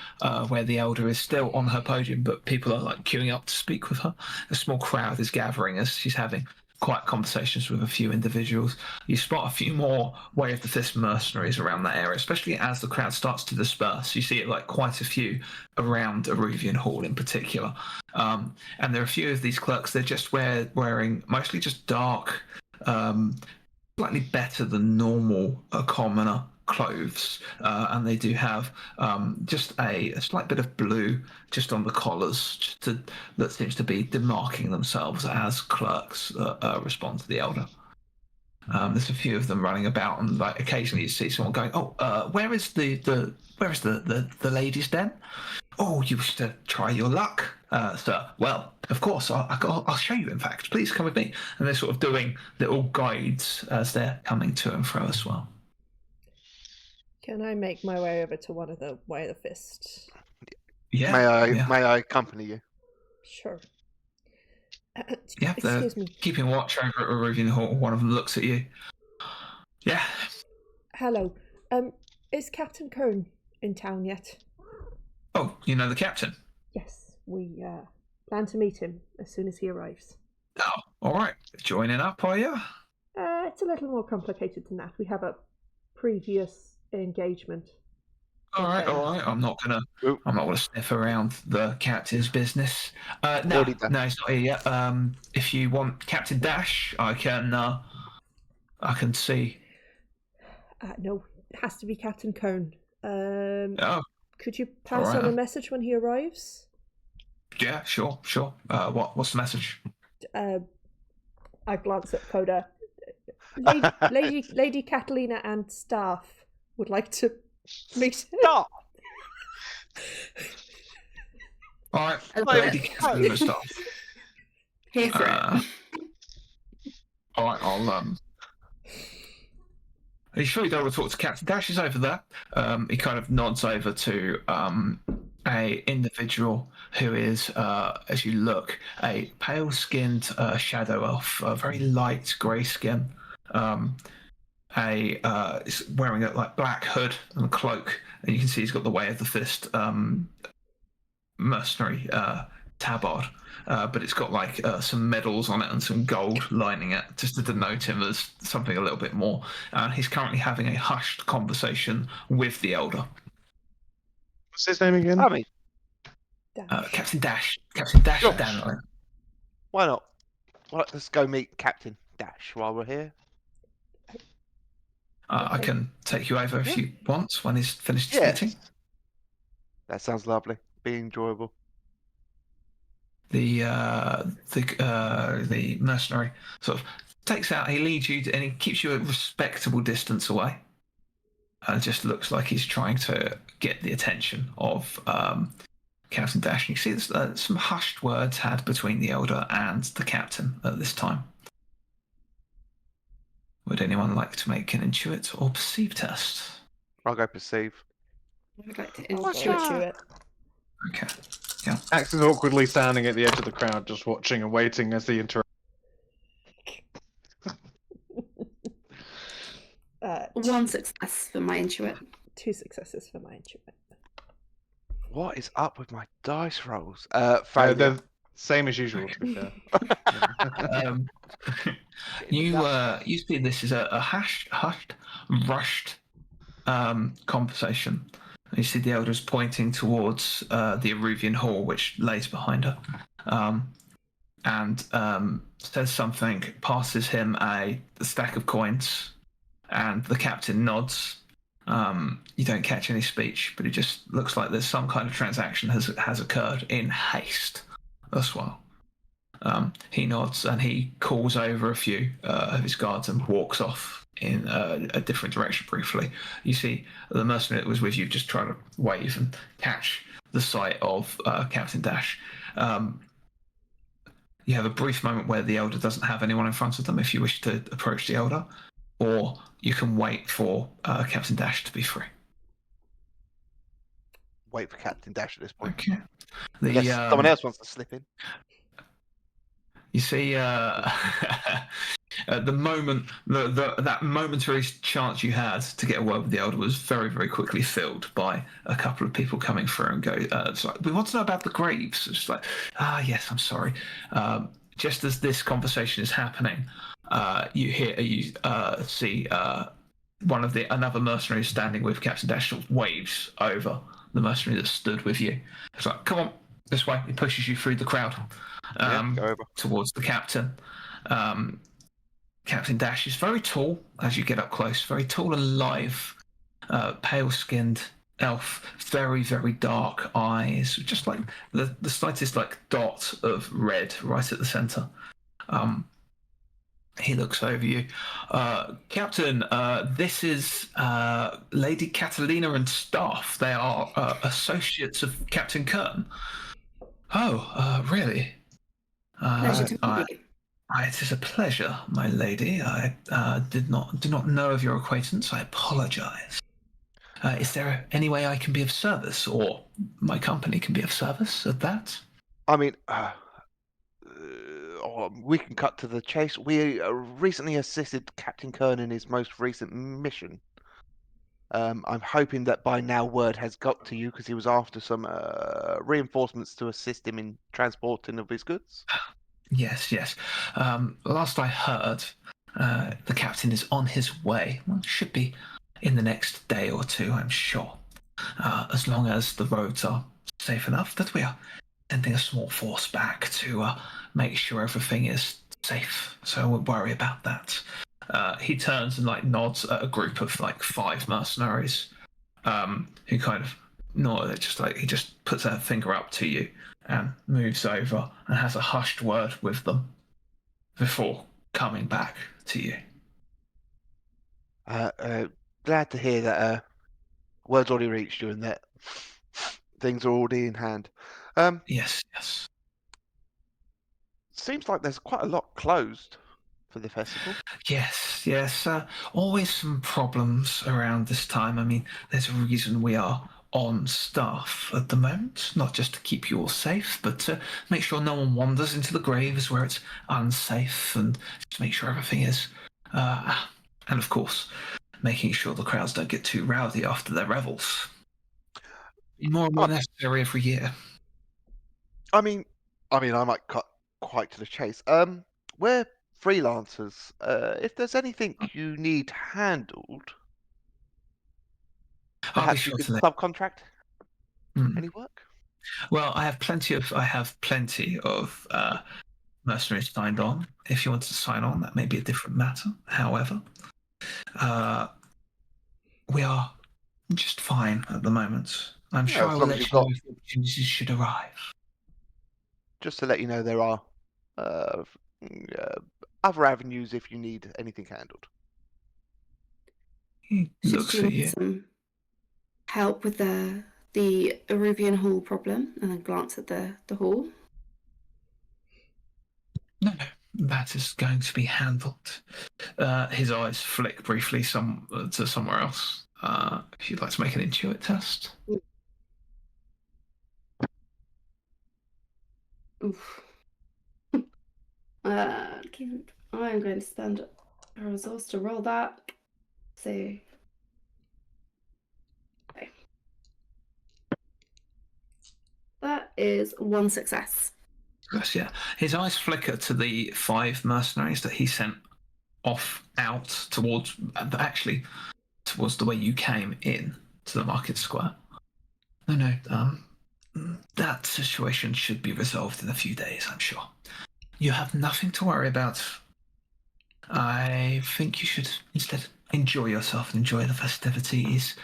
where the elder is still on her podium, but people are like queuing up to speak with her. A small crowd is gathering as she's having quiet conversations with a few individuals. You spot a few more Way of the Fist mercenaries around that area, especially as the crowd starts to disperse. You see it like quite a few around Aruvian Hall in particular. And there are a few of these clerks, they're just wearing mostly just dark, slightly better than normal commoner clothes, and they do have just a slight bit of blue just on the collars, that seems to be demarking themselves as clerks that respond to the elder. There's a few of them running about, and like occasionally you see someone going, "Oh, where is the ladies' den? Oh, you wish to try your luck, sir? Well, of course, I'll show you. In fact, please come with me." And they're sort of doing little guides as they're coming to and fro as well. Can I make my way over to one of the Way of the Fist? Yeah. May I accompany you? Sure. Yeah, Excuse me. Keeping watch over at Irivian Hall. One of them looks at you. Yeah. Hello. Is Captain Kern in town yet? Oh, you know the captain? Yes, we plan to meet him as soon as he arrives. Oh, all right. Joining up, are you? It's a little more complicated than that. We have a previous engagement. All right. I'm not gonna sniff around the captain's business. No, he's not here yet. If you want Captain Dash, I can see. No, it has to be Captain Kern. Could you pass All right, on a message when he arrives? Yeah, sure. What's the message? I glance at Coda. Lady Catalina and staff would like to meet. Stop! All right, Lady Catalina staff. Here for it. All right, Are you sure you don't want to talk to Captain Dash? Is over there. He kind of nods over to a individual who is, as you look, a pale-skinned shadow elf, a very light grey skin. Is wearing a black hood and a cloak, and you can see he's got the Way of the Fist mercenary tabard. But it's got some medals on it and some gold lining it, just to denote him as something a little bit more. He's currently having a hushed conversation with the Elder. What's his name again? Captain Dash. Captain Dash Sure. Danley. Why not? Well, let's go meet Captain Dash while we're here. I can take you over if you want when he's finished his meeting. That sounds lovely. Be enjoyable. The mercenary sort of takes out. He leads you, and he keeps you a respectable distance away. And it just looks like he's trying to get the attention of Captain Dash. And you see there's some hushed words had between the Elder and the Captain at this time. Would anyone like to make an intuit or perceive test? I'll go perceive. I would like to Intuit. Okay. Yeah. Axe is awkwardly standing at the edge of the crowd, just watching and waiting as the interact. One success for my intuit. 2 successes for my intuit. What is up with my dice rolls? They're Failure. same as usual, to be fair. You see this is a rushed conversation. You see the Elder's pointing towards the Irivian Hall, which lays behind her, and says something, passes him a stack of coins, and the Captain nods. You don't catch any speech, but it just looks like there's some kind of transaction has occurred in haste as well. He nods and he calls over a few of his guards and walks off in a different direction briefly. You see the mercenary that was with you just trying to wave and catch the sight of Captain Dash. You have a brief moment where the Elder doesn't have anyone in front of them if you wish to approach the Elder, or you can wait for Captain Dash to be free. Wait for Captain Dash at this point. Okay. Someone else wants to slip in. You see, at the moment, that momentary chance you had to get a word with the Elder was very, very quickly filled by a couple of people coming through and go, it's like, we want to know about the graves. It's like, yes, I'm sorry. Just as this conversation is happening, you see another mercenary standing with Captain Dash sort of waves over the mercenary that stood with you. It's like, come on, this way. He pushes you through the crowd. Go over. Towards the Captain. Captain Dash is very tall as you get up close, very tall and lithe, pale-skinned elf, very, very dark eyes, just like the slightest dot of red right at the centre. He looks over you. Captain, this is Lady Catalina and staff. They are associates of Captain Kern. Oh, really? Pleasure to meet you. It is a pleasure, my lady. I do not know of your acquaintance. I apologize. Is there any way I can be of service, or my company can be of service at that? I mean, we can cut to the chase. We recently assisted Captain Kern in his most recent mission. I'm hoping that by now word has got to you because he was after some reinforcements to assist him in transporting of his goods. Yes. Last I heard, the captain is on his way. Well, should be in the next day or two, I'm sure. As long as the roads are safe enough, that we are sending a small force back to make sure everything is safe. So I won't worry about that. He turns and nods at a group of 5 mercenaries, who kind of nod. He just puts a finger up to you and moves over and has a hushed word with them before coming back to you. Glad to hear that word's already reached you and that things are already in hand. Yes. Seems like there's quite a lot closed for the festival. Yes. Always some problems around this time. I mean, there's a reason we are on staff at the moment, not just to keep you all safe, but to make sure no one wanders into the graves where it's unsafe, and to make sure everything is, and of course, making sure the crowds don't get too rowdy after their revels. More and more necessary every year. I mean, I might cut quite to the chase. We're freelancers. If there's anything you need handled, perhaps you could subcontract any work. Well, I have plenty of mercenaries signed on. If you want to sign on, that may be a different matter. However, we are just fine at the moment. I'm sure I will let you know if opportunities should arrive. Just to let you know, there are other avenues if you need anything handled. He looks at you. Some help with the Aruvian Hall problem, and then glance at the hall. No, that is going to be handled. His eyes flick briefly to somewhere else. If you'd like to make an intuit test. Oof. I'm going to spend a resource to roll that. So, okay. That is 1 success. Yes, yeah. His eyes flicker to the 5 mercenaries that he sent out towards the way you came in to the market square. No, that situation should be resolved in a few days, I'm sure. You have nothing to worry about. I think you should instead enjoy yourself and enjoy the festivities.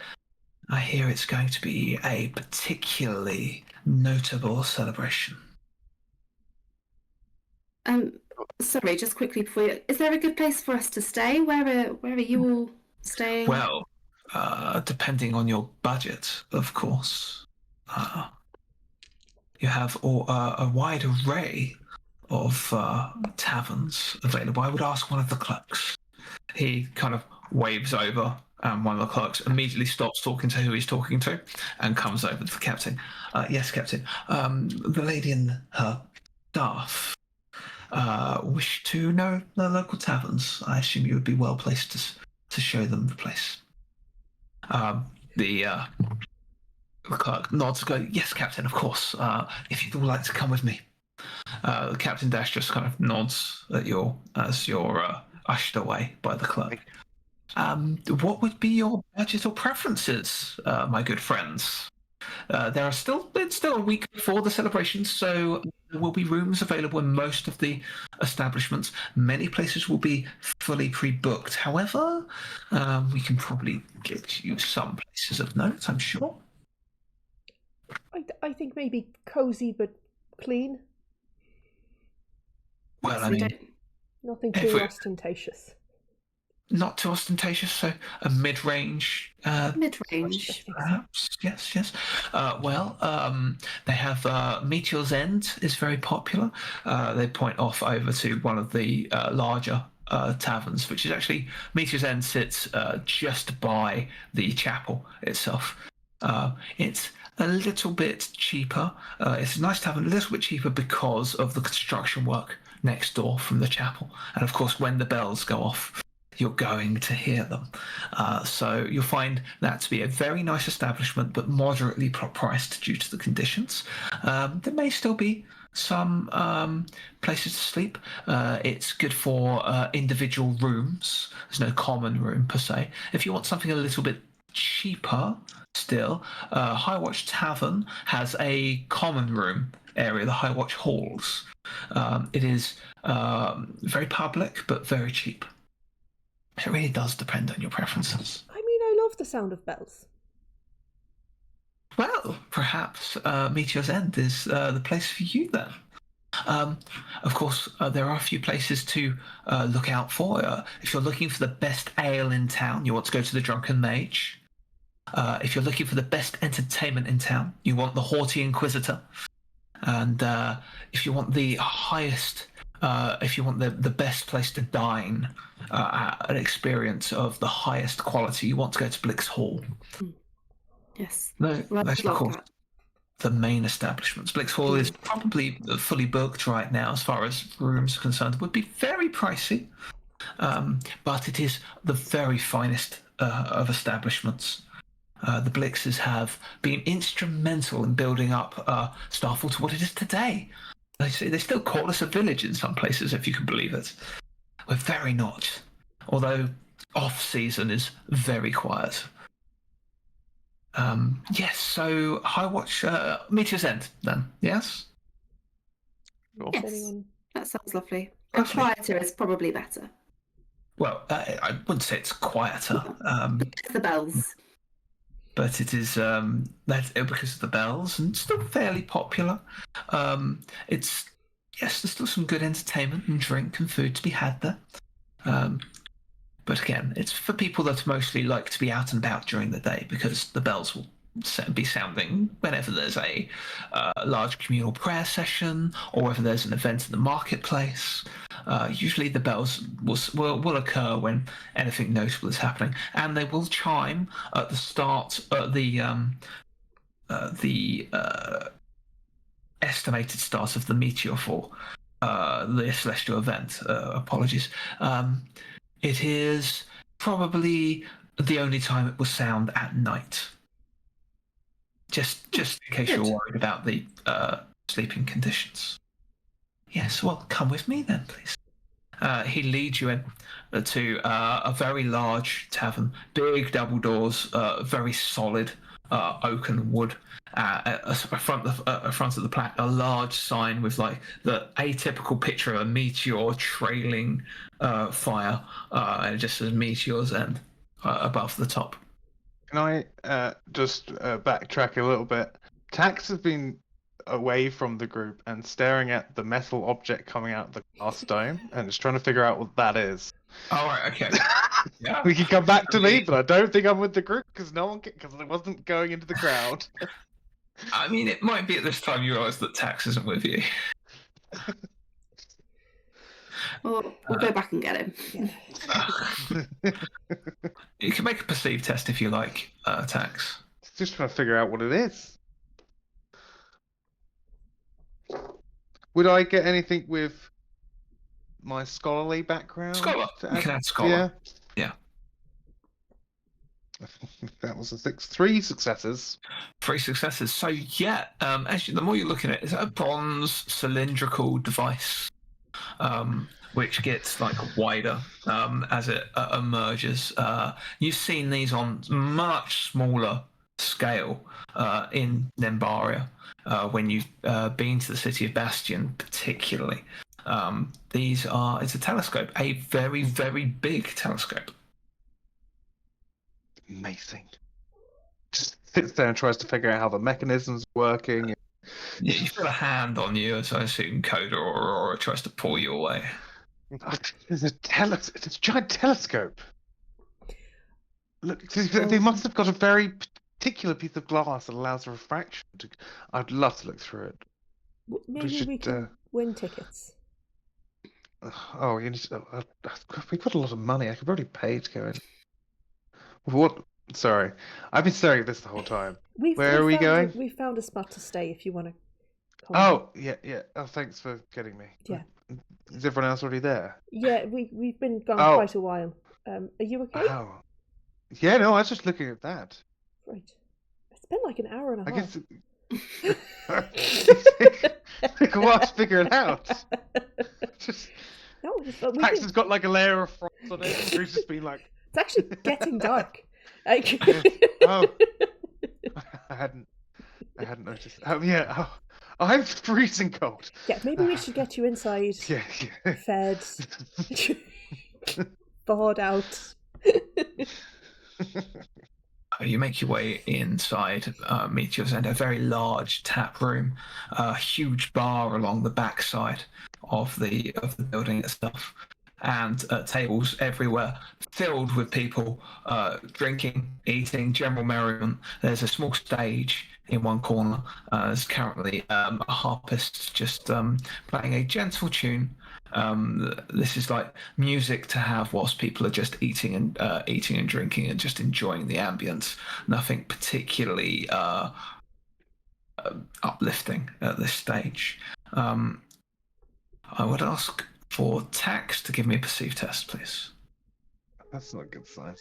I hear it's going to be a particularly notable celebration. Sorry, just quickly before you, is there a good place for us to stay? Where are you all staying? Well, depending on your budget, of course. You have a wide array of taverns available. I would ask one of the clerks. He kind of waves over, and one of the clerks immediately stops talking to who he's talking to and comes over to the captain. Yes, Captain. The lady and her staff wish to know the local taverns. I assume you would be well placed to show them the place. The clerk nods and goes, yes, Captain, of course. If you'd all like to come with me. Captain Dash just kind of nods at as you're ushered away by the clerk. What would be your budget or preferences, my good friends? It's still a week before the celebration, so there will be rooms available in most of the establishments. Many places will be fully pre-booked. However, we can probably get you some places of note, I'm sure. I think maybe cozy but clean. Well, I mean, Nothing If too we- ostentatious. Not too ostentatious, so a mid-range. Mid-range. Perhaps, yes. They have Meteor's End is very popular. They point off over to one of the larger taverns, which is actually Meteor's End sits just by the chapel itself. It's a little bit cheaper. It's a nice tavern, a little bit cheaper because of the construction work next door from the chapel, and of course, when the bells go off, you're going to hear them. So you'll find that to be a very nice establishment, but moderately priced due to the conditions. There may still be some places to sleep. It's good for individual rooms. There's no common room per se. If you want something a little bit cheaper still, High Watch Tavern has a common room area, the High Watch Halls. It is very public, but very cheap. It really does depend on your preferences. I mean, I love the sound of bells. Well, perhaps Meteor's End is the place for you then. Of course, there are a few places to look out for. If you're looking for the best ale in town, you want to go to the Drunken Mage. If you're looking for the best entertainment in town, you want the Haughty Inquisitor. And if you want the highest... if you want the best place to dine, an experience of the highest quality, you want to go to Blix Hall. Yes. Those are, of course, that. the main establishments. Blix Hall is probably fully booked right now as far as rooms are concerned. It would be very pricey, but it is the very finest of establishments. The Blixes have been instrumental in building up Starfall to what it is today. They still call us a village in some places, if you can believe it. We're very not. Although off-season is very quiet. Yes, so High Watch, Meteor's End, then, yes? Cool. Yes, Anyone? that sounds lovely. Lovely. Quieter is probably better. Well, I wouldn't say it's quieter, Just the bells. but it is because of the bells, and still fairly popular. There's still some good entertainment and drink and food to be had there. But again, it's for people that mostly like to be out and about during the day, because the bells will be sounding whenever there's a large communal prayer session or whether there's an event in the marketplace. Usually the bells will occur when anything notable is happening, and they will chime at the start, the estimated start of the meteor fall, the celestial event. Apologies. It is probably the only time it will sound at night. Just in case you're worried about the sleeping conditions. Yes, well, come with me then, please. He leads you in to a very large tavern, big double doors, very solid oak and wood. Front of the plaque, a large sign with like the atypical picture of a meteor trailing fire, and it just says Meteor's End above the top. Can I just backtrack a little bit? Tax has been away from the group and staring at the metal object coming out of the glass dome, and is trying to figure out what that is. All right, okay. Yeah. We can come back to me, but I don't think I'm with the group because it wasn't going into the crowd. I mean, it might be at this time you realise that Tax isn't with you. Well, we'll go back and get him. Yeah. You can make a perceive test if you like, Tax. Just trying to figure out what it is. Would I get anything with my scholarly background? Scholar. You can add scholar. Yeah. That was a 6. 3 successes. 3 successes. So yeah, actually, the more you're looking at it, it's a bronze cylindrical device, which gets like wider as it emerges. You've seen these on much smaller scale in Nembaria when you've been to the city of Bastion, particularly. It's a telescope, a very, very big telescope. Amazing. Just sits there and tries to figure out how the mechanism's working. Yeah, you feel a hand on you, as I assume Coda or Aurora tries to pull you away. There's it's a giant telescope. Look, they must have got a very particular piece of glass that allows refraction. I'd love to look through it. Maybe we can win tickets. Oh, you need to, we got a lot of money. I could probably pay to go in. What? Sorry, I've been staring at this the whole time. Where are we going? We found a spot to stay if you want to come. Oh, yeah. Oh, thanks for getting me. Yeah. Is everyone else already there? Yeah, we've been gone quite a while. Are you okay? Oh. Yeah, no, I was just looking at that. Right. It's been like an hour and a half. Took a while to figure it out. Pax has got like a layer of frost on it, and Bruce has been like... It's actually getting dark. Like... Oh. I hadn't noticed. I'm freezing cold. Yeah, maybe we should get you inside. Yeah. Fed. Thawed out. You make your way inside Meteor's End, a very large tap room, a huge bar along the backside of the building itself, and tables everywhere filled with people drinking, eating, general merriment. There's a small stage in one corner. There's currently a harpist just playing a gentle tune. This is like music to have whilst people are just eating and drinking and just enjoying the ambience. Nothing particularly uplifting at this stage. I would ask for Tax to give me a perceive test, please. That's not a good sign.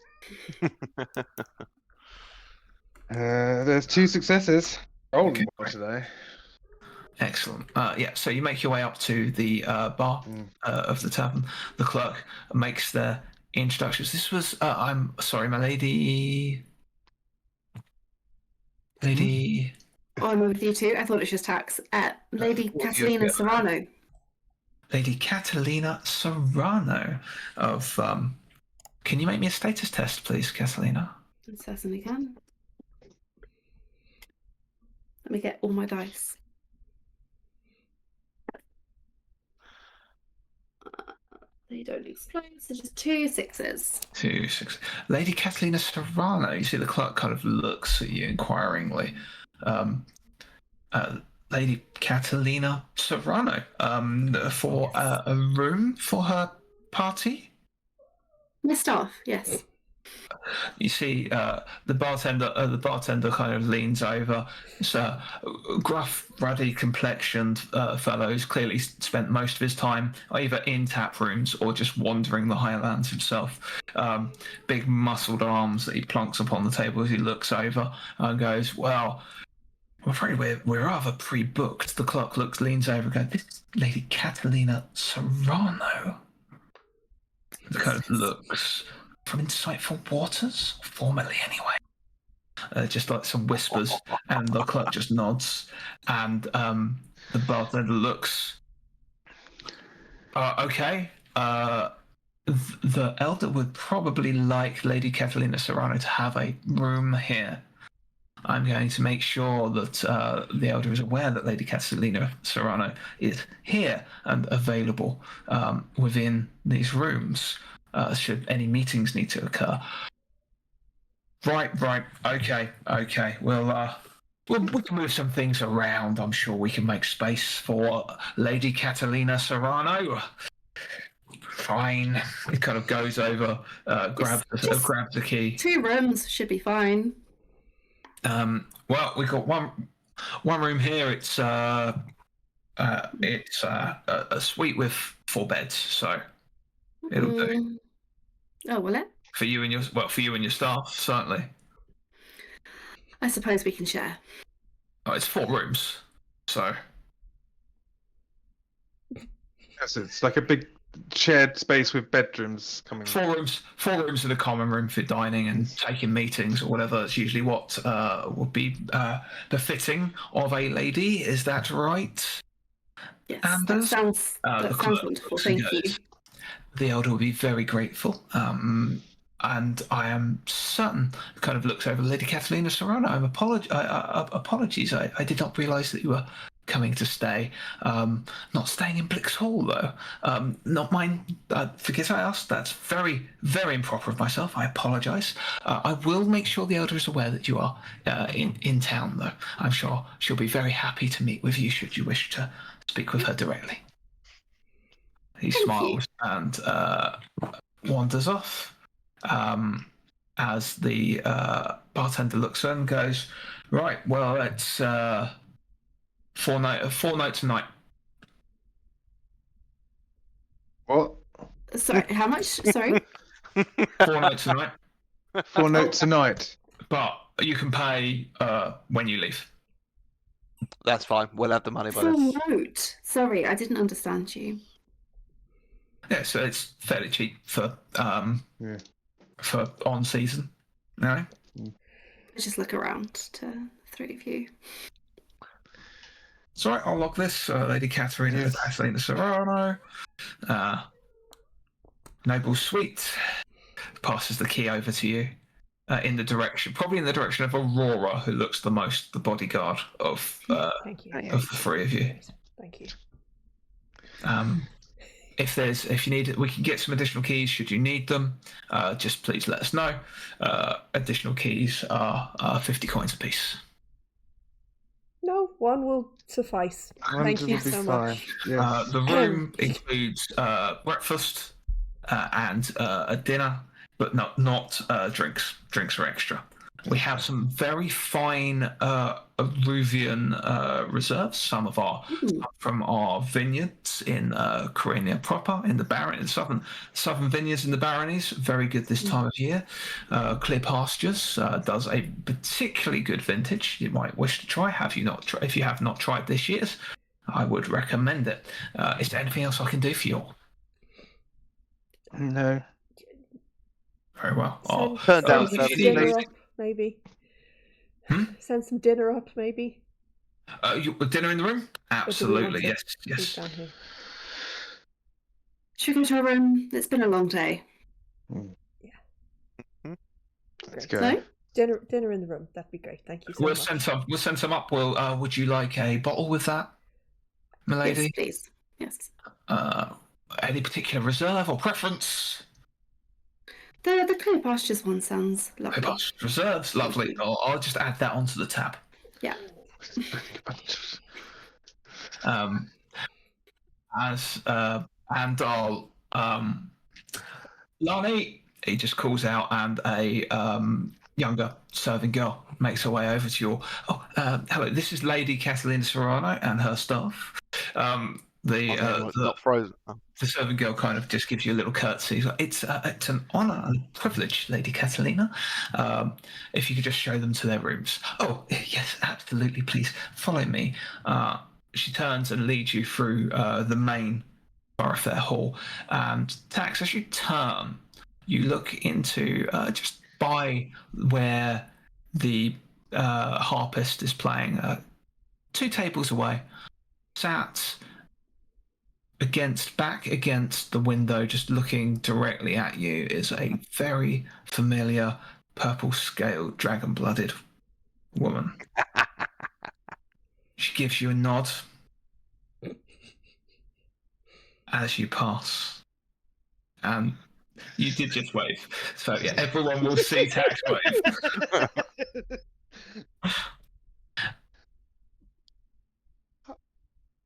There's 2 successes. Rolling more today. Excellent. So you make your way up to the bar of the tavern. The clerk makes their introductions. This was, I'm sorry, my lady. Lady. Oh, I'm with you too. I thought it was just Tax. Lady Catalina Serrano. Lady Catalina Serrano of. Can you make me a status test, please, Catalina? I certainly can. Let me get all my dice. They don't explode, so just 2 6s. 2 6. Lady Catalina Serrano. You see the clerk kind of looks at you inquiringly. Lady Catalina Serrano. For a room for her party? Missed off, yes. You see the bartender kind of leans over. It's a gruff, ruddy complexioned fellow who's clearly spent most of his time either in tap rooms or just wandering the highlands himself. Big muscled arms that he plonks upon the table as he looks over and goes, well, I'm afraid we're rather pre-booked. The clerk leans over and goes, this is Lady Catalina Serrano. The kind of looks... From Insightful Waters? Formerly, anyway. Just like some whispers, and the clerk just nods, and the bartender looks. Okay. The elder would probably like Lady Catalina Serrano to have a room here. I'm going to make sure that the elder is aware that Lady Catalina Serrano is here and available within these rooms. Should any meetings need to occur. Right. Okay. We can move some things around. I'm sure we can make space for Lady Catalina Serrano. Fine. He kind of goes over, grabs the key. 2 rooms should be fine. Well, we've got one room here. It's a suite with 4 beds, so it'll do. Oh, will it? For you and your staff, certainly. I suppose we can share. Oh, it's 4 rooms, so. Yes, it's like a big shared space with bedrooms coming. 4 rooms in a common room for dining and taking meetings or whatever. That's usually what would be befitting of a lady. Is that right? Yes, Anders? that sounds wonderful. Thank you. The elder will be very grateful, and I am certain. Kind of looks over Lady Catalina Serrano. Apologies. I did not realise that you were coming to stay. Not staying in Blix Hall, though. Not mine. Forget I asked. That's very, very improper of myself. I apologise. I will make sure the Elder is aware that you are in town, though. I'm sure she'll be very happy to meet with you should you wish to speak with her directly. He smiles and wanders off. As the bartender looks in and goes, right, well, it's 4 notes a night. What? Sorry, how much? Sorry. 4 notes a night. 4 notes a night. But you can pay when you leave. That's fine. We'll have the money by Full then. note. Sorry, I didn't understand you. Yeah, so it's fairly cheap for Yeah. for on season. No? I just look around to the three of you. It's all right, I'll log this. Lady Katerina Serrano. Noble Suite passes the key over to you in the direction, probably in the direction of Aurora, who looks the most the bodyguard of Thank you. of the three of you. Thank you. If you need it, we can get some additional keys should you need them. Just please let us know. Additional keys are 50 coins apiece. No, one will suffice. Thank you so much. Yes. The room includes breakfast and a dinner, but not drinks. Drinks are extra. We have some very fine Aruvian reserves. Some of our from our vineyards in Carenia proper, in the southern vineyards in the baronies. Very good this time of year. Clear Pastures does a particularly good vintage. You might wish to try. If you have not tried this year's, I would recommend it. Is there anything else I can do for you all? No. Very well. Turn down if service, you need dinner please. up, maybe. Hmm? Send some dinner up, maybe. Dinner in the room? Absolutely, yes. Please down here. Should we go to our room? It's been a long day. Let's Great. go. No? Dinner in the room. That'd be great. Thank you so We'll much. send some up. Would you like a bottle with that, milady? Yes, please. Yes. Any particular reserve or preference? The Clear Pastures one sounds lovely. Reserves, lovely. I'll just add that onto the tab. Yeah. And I'll Lani, he just calls out, and a younger serving girl makes her way over to your. Hello, this is Lady Catalina Serrano and her staff. Not frozen. The servant girl kind of just gives you a little curtsy. It's an honour and a privilege, Lady Catalina. If you could just show them to their rooms. Oh, yes, absolutely, please. Follow me. She turns and leads you through the main thoroughfare hall. And Tax, as you turn, you look into just by where the harpist is playing, 2 tables away, sat back against the window, just looking directly at you, is a very familiar purple-scaled, dragon-blooded woman. She gives you a nod as you pass, and you did just wave. So yeah, everyone will see Tax wave.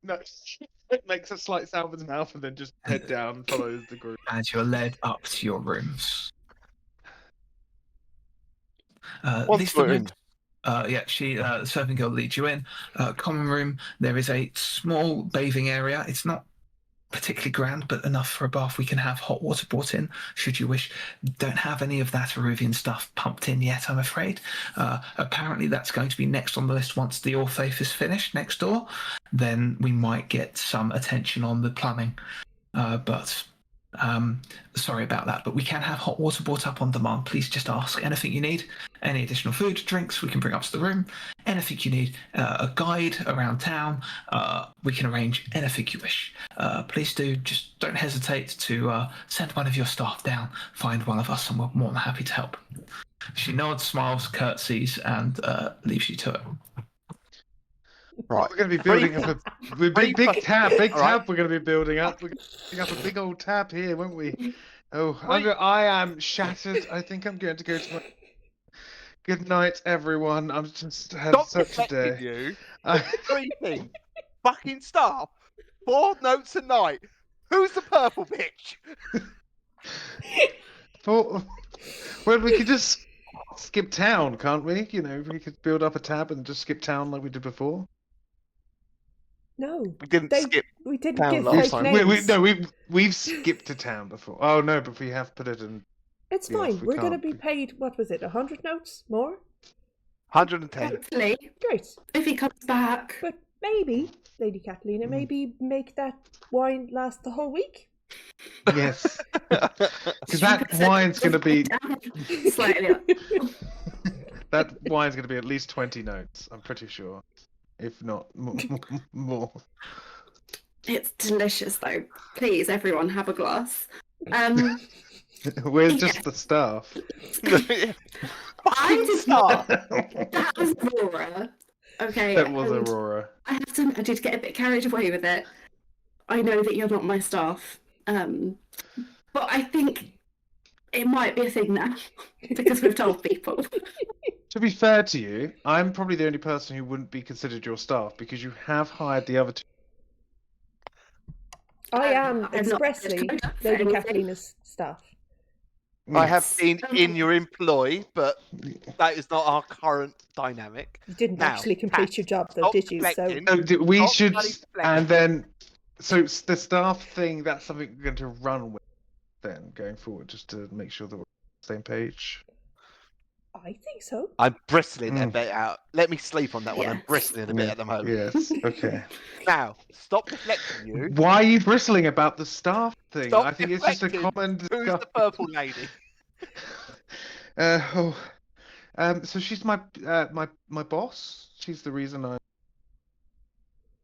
No, it makes a slight sound with his mouth and then just head down and follows the group. And you're led up to your rooms. Once we're in. The serving girl leads you in. Common room. There is a small bathing area. It's not particularly grand, but enough for a bath. We can have hot water brought in, should you wish. Don't have any of that Aruvian stuff pumped in yet, I'm afraid. Apparently that's going to be next on the list once the Orphafe is finished next door. Then we might get some attention on the plumbing. But sorry about that, but we can have hot water brought up on demand. Please just ask anything you need. Any additional food, drinks, we can bring up to the room. Anything you need, a guide around town, we can arrange anything you wish. Please just don't hesitate to send one of your staff down, find one of us, and we're more than happy to help. She nods, smiles, curtsies, and leaves you to it. Right. We're going to be Three- building up a three big plus- tab. Big All right. tab. We're going to be building up. We're building up a big old tab here, won't we? Oh, Right. I am shattered. I think I'm going to go to my. Good night, everyone. I've just had Stop such a deflecting day. you. I... 3 things. Fucking staff. 4 notes a night. Who's the purple bitch? Well, we could just skip town, can't we? You know, we could build up a tab and just skip town like we did before. No, We didn't skip. we didn't town give last fake time. names. We've skipped to town before. Oh no, but we have put it in. It's Yes, fine. we We're going to can't. be paid, what was it, 100 notes more? 110. Hopefully, Great. if he comes back. But maybe, Lady Catalina, maybe make that wine last the whole week? Yes, because that wine's going to be Slightly up. at least 20 notes. I'm pretty sure, if not more. It's delicious though. Please, everyone, have a glass. We're just the staff. I did Start. That was Aurora. Okay. That was and Aurora. I have to. I did get a bit carried away with it. I know that you're not my staff, but I think it might be a thing now because we've told people. To be fair to you, I'm probably the only person who wouldn't be considered your staff because you have hired the other two. I am I've not expressly heard for Lady anything. Catalina's staff. I have Yes. been in your employ, but that is not our current dynamic. You didn't Now, actually complete your job, though, stop did you? So deflecting. No, we Not should, bloody and then, so the staff thing, that's something we're going to run with then going forward, just to make sure that we're on the same page. I think so. I'm bristling a Mm. bit out. Let me sleep on that one. I'm Yes. bristling a bit Yeah. at the moment. Yes, okay. Now, stop deflecting you. Why are you bristling about the staff thing? Stop I think it's just a deflecting. common Who's discussion. the purple lady? So she's my my boss. She's the reason I'm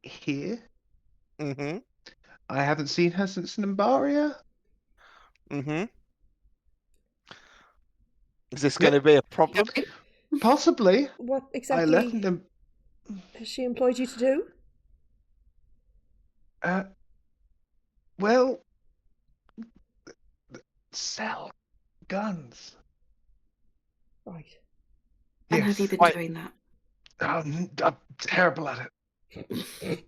here. Mm-hmm. I haven't seen her since Nimbaria. Mm-hmm. Is this going to be a problem? Possibly. What I left exactly Nim. has she employed you to do? Well, sell guns. Right. And Yes. have you been Wait. doing that? I'm terrible at it.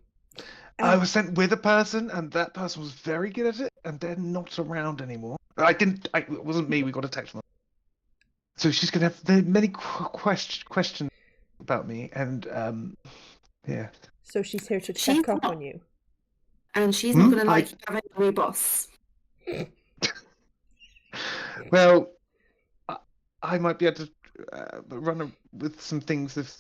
I was sent with a person, and that person was very good at it, and they're not around anymore. It wasn't me. We got a text from her. So she's gonna have many questions about me, and yeah. So she's here to She's check up not- on you. And she's not Hmm? going to like having a new boss. Well, I might be able to run with some things of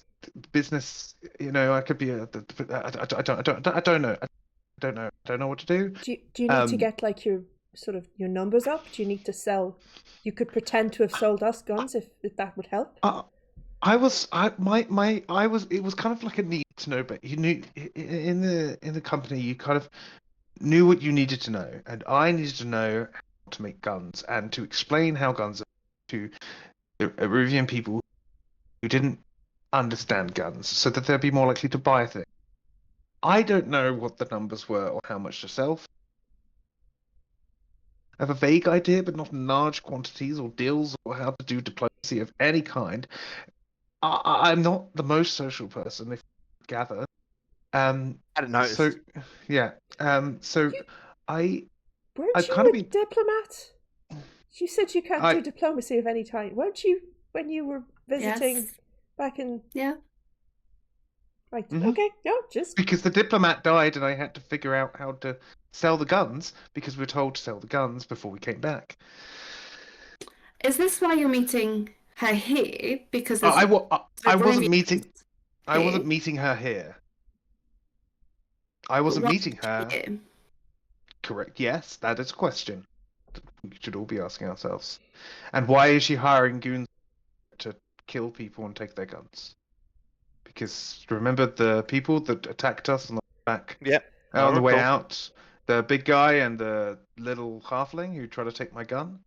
business. You know, I could be I don't know. I don't know what to do. Do you need to get like your your numbers up? Do you need to sell? You could pretend to have sold us guns if that would help. It was kind of like a need to know, but you knew in the company you kind of knew what you needed to know, and I needed to know how to make guns and to explain how guns are to Eruvian people who didn't understand guns, so that they'd be more likely to buy things. I don't know what the numbers were or how much to sell. I have a vague idea, but not in large quantities or deals or how to do diplomacy of any kind. I'm not the most social person, if you gather. I didn't notice. So, yeah. So I've Weren't you kind of a been. diplomat? You said you can't do diplomacy of any kind. Weren't you when you were visiting Yes. back in? Yeah. Right. Mhm. Okay. No, just Because the diplomat died, and I had to figure out how to sell the guns because we were told to sell the guns before we came back. Is this why you're meeting her here? Because I wasn't Eruvian meeting. I here. wasn't meeting her here. I wasn't Why meeting her. here? Correct. Yes, that is a question that we should all be asking ourselves. And why is she hiring goons to kill people and take their guns? Because remember the people that attacked us on the back, Yeah. on the way recall. out, the big guy and the little halfling who tried to take my gun.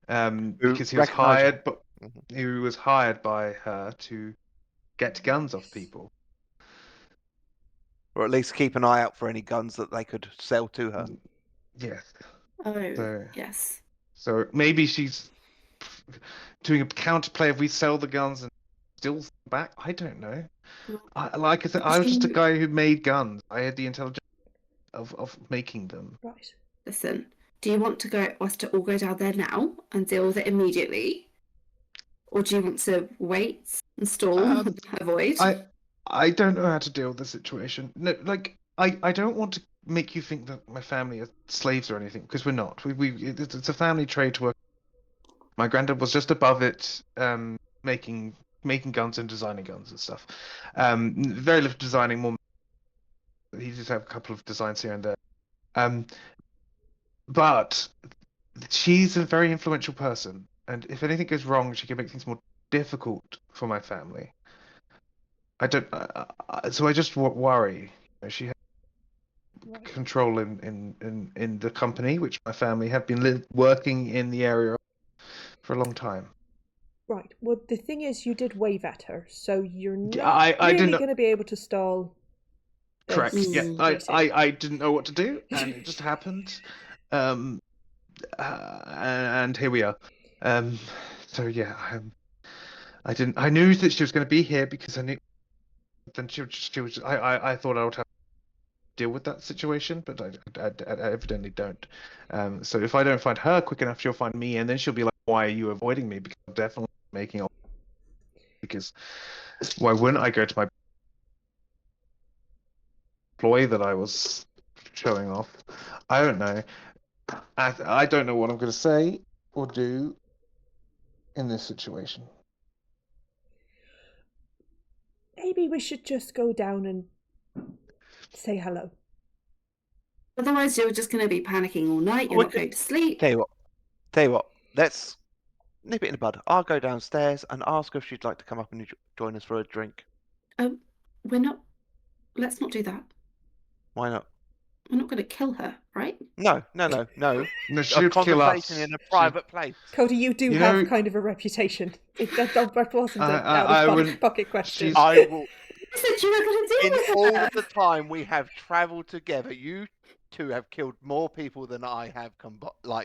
Because he was recognise her. hired, but he was hired by her to get guns off people. Or at least keep an eye out for any guns that they could sell to her. Yes. Oh, So- yes. So maybe she's doing a counterplay if we sell the guns and steal them back. I don't know. Like I said, I was just a guy who made guns. I had the intelligence of making them. Right. Listen, do you want us to all go down there now and deal with it immediately? Or do you want to wait and stall, avoid? I don't know how to deal with the situation. No, like I don't want to make you think that my family are slaves or anything, because we're not. It's a family trade to work. My granddad was just above it, making guns and designing guns and stuff. Very little designing, more. He just have a couple of designs here and there. But she's a very influential person, and if anything goes wrong, she can make things more difficult for my family. I don't. So I just worry. You know, she has control in the company, which my family have been working in the area for a long time. Right. Well, the thing is, you did wave at her, so you're not I really didn't. going to be able to stall. Correct. this Yeah. meeting. I didn't know what to do, and it just happened. And here we are. So yeah, I didn't. I knew that she was going to be here because I knew. Then she was. I thought I would have to deal with that situation, but I evidently don't. So if I don't find her quick enough, she'll find me, and then she'll be like, "Why are you avoiding me?" Because I'm definitely making up. Because why wouldn't I go to my employee that I was showing off? I don't know. I don't know what I'm going to say or do in this situation. Maybe we should just go down and say hello. Otherwise, you're just going to be panicking all night. You're Well, not going to sleep. Tell you what, let's nip it in the bud. I'll go downstairs and ask her if she'd like to come up and join us for a drink. We're not. Let's not do that. Why not? We're not going to kill her, right? No. No, A she'd kill us. conversation in a private place. Cody, you do You have know- kind of a reputation. That wasn't an I wouldn't- out-of-pocket question. she's- I will. You said you were going to deal In with all her. of the time we have travelled together, you two have killed more people than I have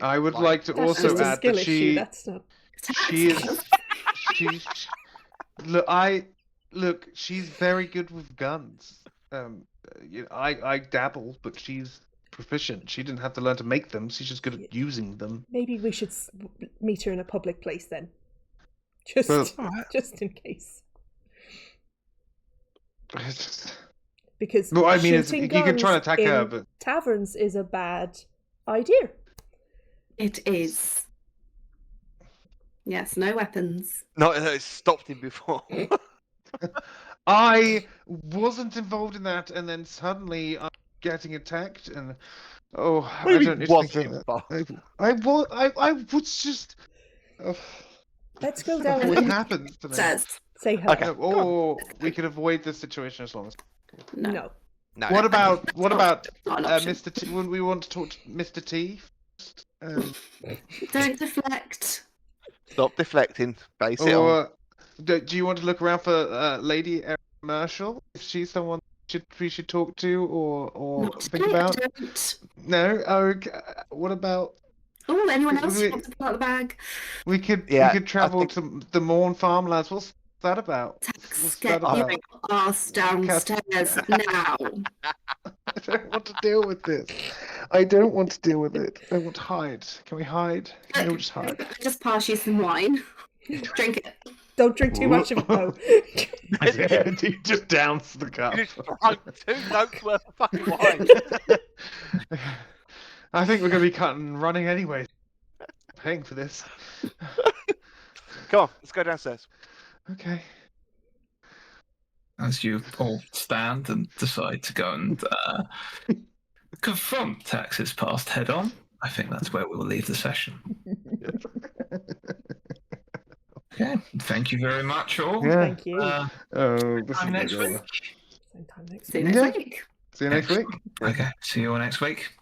I would like to That's also just a add skill that issue. she That's not. she is look. She's very good with guns. I dabble, but she's proficient. She didn't have to learn to make them. She's just good at using them. Maybe we should meet her in a public place then. Just in case. Because Well, I mean, shooting you can try and guns attack her, in but taverns is a bad idea. It is. Yes, no weapons. No, it stopped him before. I wasn't involved in that, and then suddenly I'm getting attacked, and I don't need to think about that. I was just. Let's go down What and happens to me? Says say hello. Okay. Or we could avoid this situation as long as. No. No. What about not an option. Mr. T? Wouldn't we want to talk to Mr. T? Don't deflect. Stop deflecting. Base it on. Or do you want to look around for Lady Marshall? If she's someone we should talk to or Not think today, I about? don't. No. Okay. What about? Oh, anyone else We- wants to pull out the bag? We could Yeah, travel I to the Morn farmlands. What's that about? Tax, What's get that your about? ass downstairs now. I don't want to deal with this. I don't want to deal with it. I want to hide. Can we hide? Can we just hide? I'll just pass you some wine. Drink it. Don't drink too much of it though. You just downs the cup. You just drunk 2 notes worth of fucking wine. I think we're going to be cutting and running anyway. Paying for this. Come on, let's go downstairs. Okay. As you all stand and decide to go and confront Tax's past head on, I think that's where we will leave the session. Okay, thank you very much, all. Yeah. Thank you. This Time is next over. week. Same time next See you week. next week. See you next week. Okay, see you all next week.